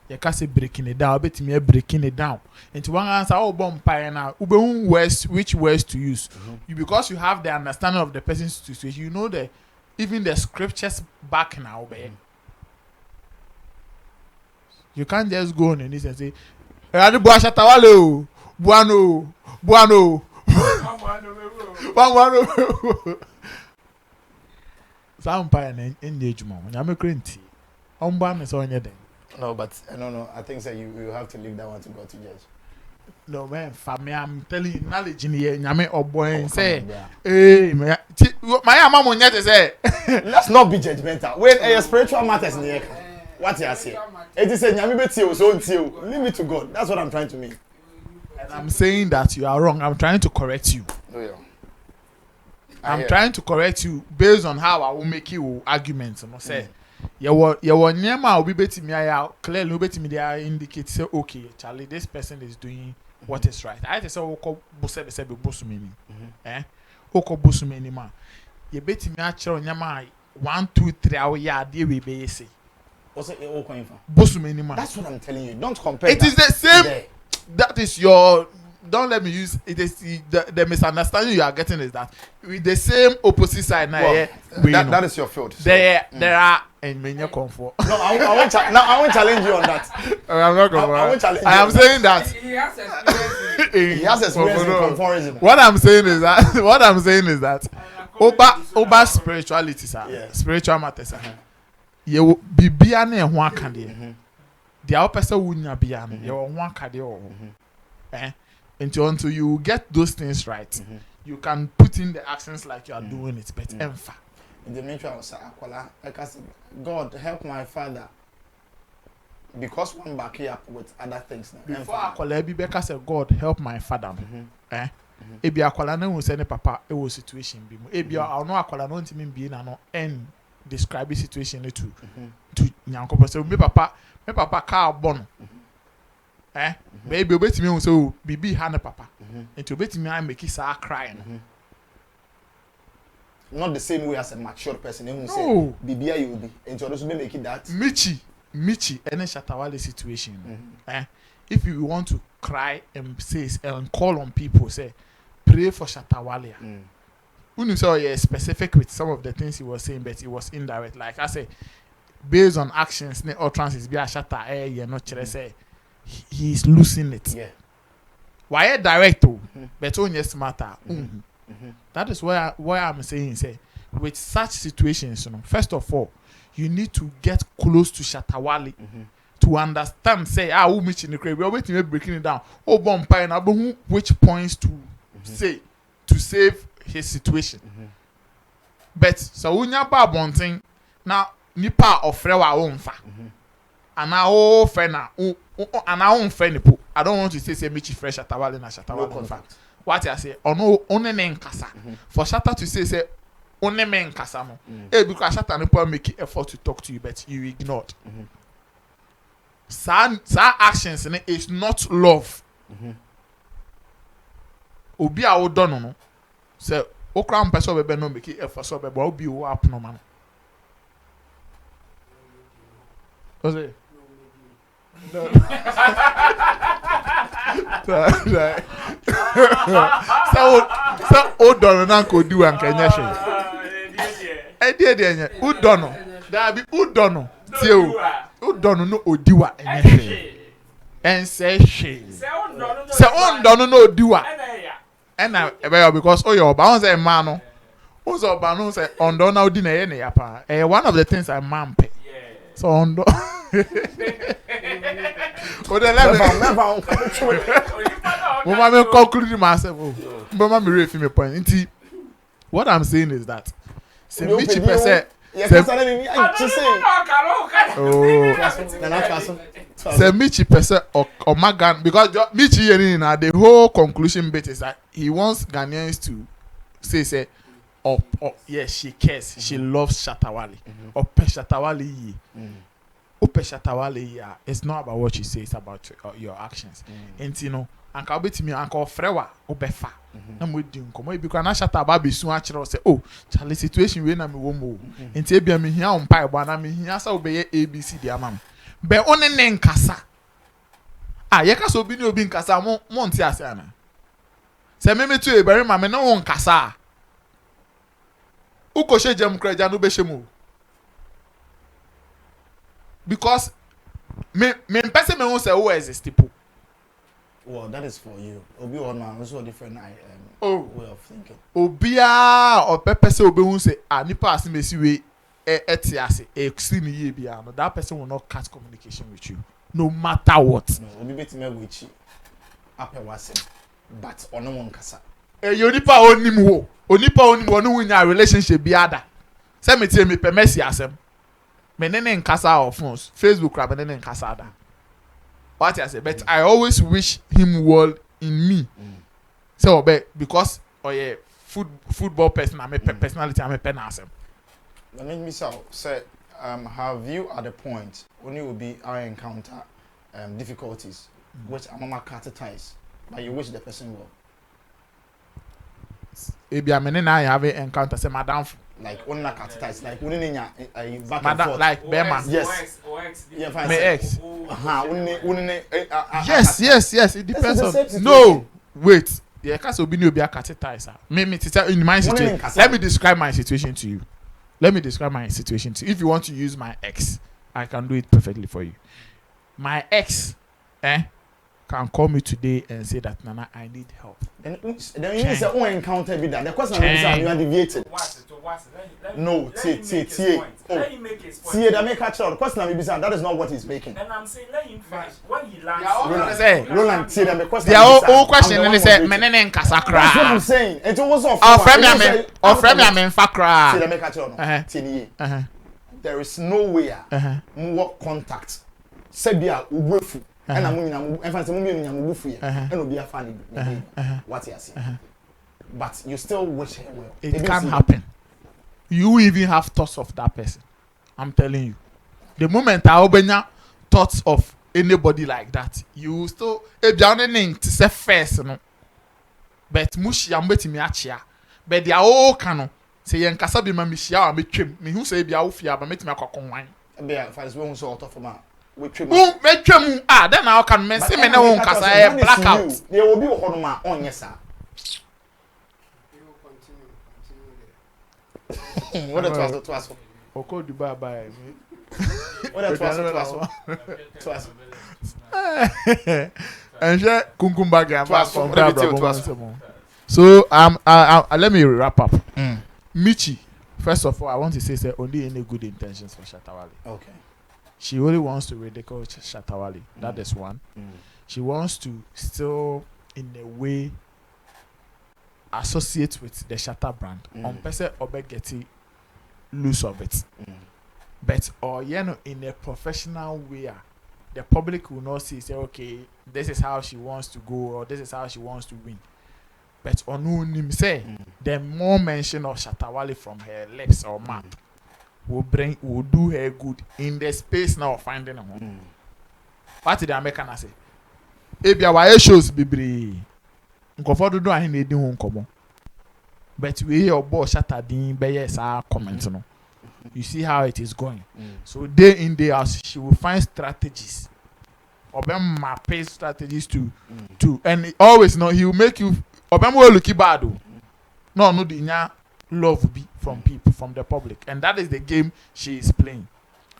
You can't say breaking it down, but me breaking it down. And to one answer, oh, bomb pie now, which words to use. Because you have the understanding of the person's situation, you know even the scriptures back now, babe. You can't just go on this and say, Shatawale, Buano. Some pie and engagement. I'm a cranty. Umban is on your day. No, but no. I think so you have to leave that one to God to judge. No man, family, I'm telling you, knowledge in here, Nyame or boy say, hey, my mama nyet say, let's not be judgmental. When a spiritual matters in the what you say, it is a Nyame beti o so nti. Leave it to God. That's what I'm trying to mean. And I'm saying that you are wrong. I'm trying to correct you. Oh, yeah. I'm trying to correct you based on how I will make you arguments. You know, say, your nyema will be betting me. I clearly betting me. They indicate say, okay, Charlie, this person is doing what is right. I just say, oko busebe busumini. Oko busumini ma. You betting me actually nyema 1, 2, 3 hour ya dey we be say. What's it all coming from? Busumini ma. That's what I'm telling you. Don't compare. It is the same. That is your don't let me use it. Is the misunderstanding you are getting is that with the same opposite side now. Well, that is your field. So. There are and many comfort. No, I won't challenge you on that. I'm not going. I won't challenge. I am saying that He has experience. he has experience in comparison. What I'm saying is that over spirituality, sir. Yeah. Spiritual matters, sir. You be na ho aka de. The person wunya bia no, you ho aka de o. Until you get those things right, you can put in the actions like you are doing it, but emfa. In the nature of Akwala, like I said, God help my father. Because one back here with other things now. Before Akwala be Becca said, God help my father. Ebi Akwala na who send papa e was situation bi mo. Ebi I know Akwala no ntimi bi na no end describe the situation to nyankopo say me papa car born. Baby obetimi hu say bibi ha na papa. Enti obetimi I make it crying. Not the same way as a mature person who say bibia you will be and you also make it that Michy any Shatta situation if you want to cry and say and call on people say pray for Shatta when you saw specific with some of the things he was saying but it was indirect like I say based on actions ne utterances be a Shatta you not say he is losing it why direct but on yes matter that is why I'm saying say with such situations, first of all, you need to get close to Shatta to understand. Say, who Michy in the crib? We're waiting, breaking it down. Oh, bumpire, which points to say to save his situation. But so when you're bad bunting, now nipa ofre wa onfa, and now oh fena, and I own fenipo. I don't want to say Michy fresh Shatta na Shatta contract. What I say, ono ne nkasa. For Shatta to say one me nkasa no. Because Shatta no make effort to talk to you, but you ignored. Some actions is not love. Obi a o don no. Say o kram person be no make effort so be obi o up no man. O say no. So o don na ko do an kanya hwe e u don no da bi u don no tie o don no odiwa enya hwe en say hwe se on don no odiwa ena e be because o your ba on say man no o so ba no say on don na odi na ye ne ya pa one of the things I man pay so on don o de never Mama me conclude myself. Mama me refi me point. Inti, what I'm saying is that say Michy person say Michy person or Magan because Michy na the whole conclusion bit is that he wants Ghanaians to say yes she cares she loves Shatta or Shatta it's not about what you say, it's about your actions. And you know, anka obetimi anka ofrewa obefa na mo di nkomo e bi kwa na Shatta ba be sun a kire say oh chale situation we na me wo mo enti e bia me hia on pai bo na me hia sa obeye abc di amam be one ne nkasa ye ka so obi ni obi nkasa mo nti ase ana se me metu e bari ma me na won nkasa uko she jam kraja no be shemu because me person me who say who exist people. Well, that is for you. Obi one man also different way of thinking. Obia or person obi who say nipa asimesi we etiase see me ye bia no that person will not cut communication with you no matter what. No, obi betime wichi ape wase but ono won kasa. Yo nipa onim no winya relationship bi ada. Say me tie me pe mercy asem. Me nene nkasa of phones Facebook rap nene nkasa da. What I say but I always wish him well in me. So because football person I'm a personality I'm a pen asem. Let me say have you at the point when you will be I encounter difficulties which I'm not categorize but you wish the person well. Maybe I mean I have encounter say madam like one na categorize like we need a back and forth like Bema yes yeah fine my ex yes it depends on no wait. Yeah, because obi no be a catheterizer. Me in my situation. Let me describe my situation to you. If you want to use my ex, I can do it perfectly for you. My ex, can call me today and say that Nana, I need help. Then you say own encounter be that. The question is you are deviated. No, see, that make catch out. The question is that is not what he's making. And I'm saying let him finish. When he lands, Roland, see that question. The whole question is say menene nkasakra. That's what I'm saying. It was off. Ofremi fakra. See that make catch out. There is no way more contact. Sebia uwefu. And I'm what you say. But you still wish her well. It can't happen. You even have thoughts of that person. I'm telling you. The moment I open your thoughts of anybody like that, you still to say first, no. But mushi ambeti mi achia. But they are all canon. Say yen kasa bi ma mi shia me twem. Me hu say bia wo fia ba metimi akokon wan. Be a fast we so out of ma. Then I can mention me na won kasa blackout. There will be a honoma on yes sir. What it was to us. Oko du bye bye. What it was to us. And je kunkumba ga from so let me wrap up. Michy, first of all, I want to say only any good intentions for Shatta. Okay. She only wants to ridicule Shatta. That is one. She wants to still, in a way, associate with the Shatta brand. On person obe getting loose of it. But or in a professional way, the public will not say okay, this is how she wants to go or this is how she wants to win. But on say the more mention of Shatta from her lips or mouth. Will do her good in the space now of finding a home. What did the American say? If you are shows be comfortable do I need home come. But we hear boss Shatta din be yes comment no. You see how it is going. So day in day out she will find strategies. Obem map strategies to and always know he will make you obem will look bad. No the love be from people, from the public, and that is the game she is playing.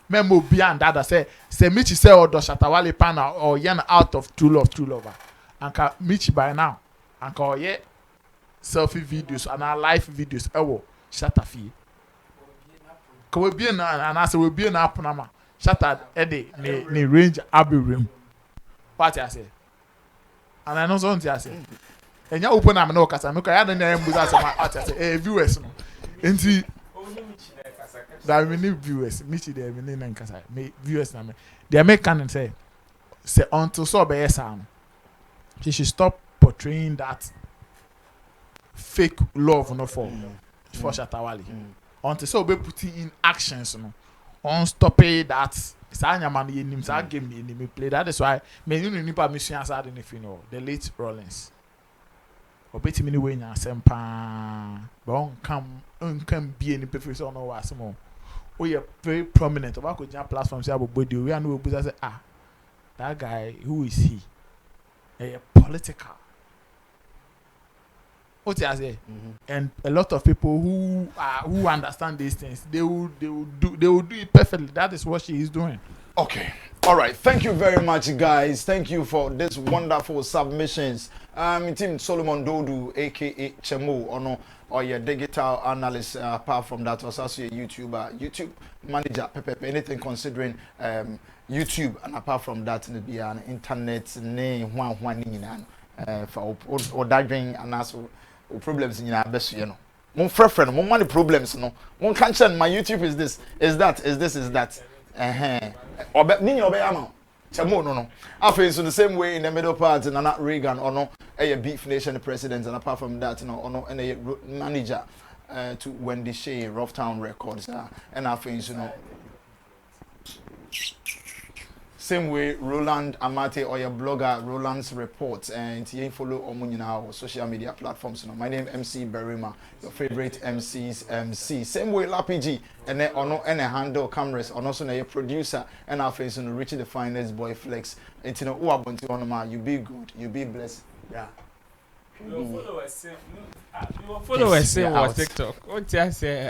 Memo beyond that, I say Michy say or do Shatta pana or yen out of true lover. And Michy by now, and call selfie videos and our live videos. Shatta fee. Can be and I say we be an app nama. Shatta Eddie ni range abbey room. What I say, and I know something I say. And you open up no kasa no kaya na embuza sama ati viewers no enti that we need viewers Michy there we need kasa me viewers na me the American say until so be yes she should stop portraying that fake love no for Shatta until so be putting in actions no on stopping that Sanya man ye nim sa game ni play. That is why me you nipa mission aside in if you know the late Rollins obeti mini we nya sempa bon come be any preference on no asemo we are very prominent about ko nya platform say abobodi we are no obu say that guy who is he political what I say and a lot of people who understand these things they will do it perfectly. That is what she is doing. Okay. All right. Thank you very much, guys. Thank you for this wonderful submissions. Team Solomon Dodu, aka Chemo, or your digital analyst. Apart from that, was also a YouTuber, YouTube manager, anything considering YouTube, and apart from that, it'll be an internet name for or diving and also problems in your best, you know. Mon friend, mon money problems, no. Mon cancer, my YouTube is this, is that. Or Nini Obeyama. Chamo no. I feel so the same way in the middle part, and not Reagan or no, a Beef Nation president, and apart from that, or no, and a manager to Wendy Shea, Rough Town Records, and I feel same way Roland Amate or your blogger Roland's Reports and you follow on social media platforms. My name MC Berima, your favorite MC's MC. Same way Lapigi and then on any handle cameras and also a producer and our face on Richie the Finest Boy Flex. And you know you be good, you be blessed. Yeah. Your followers say what TikTok. What you say?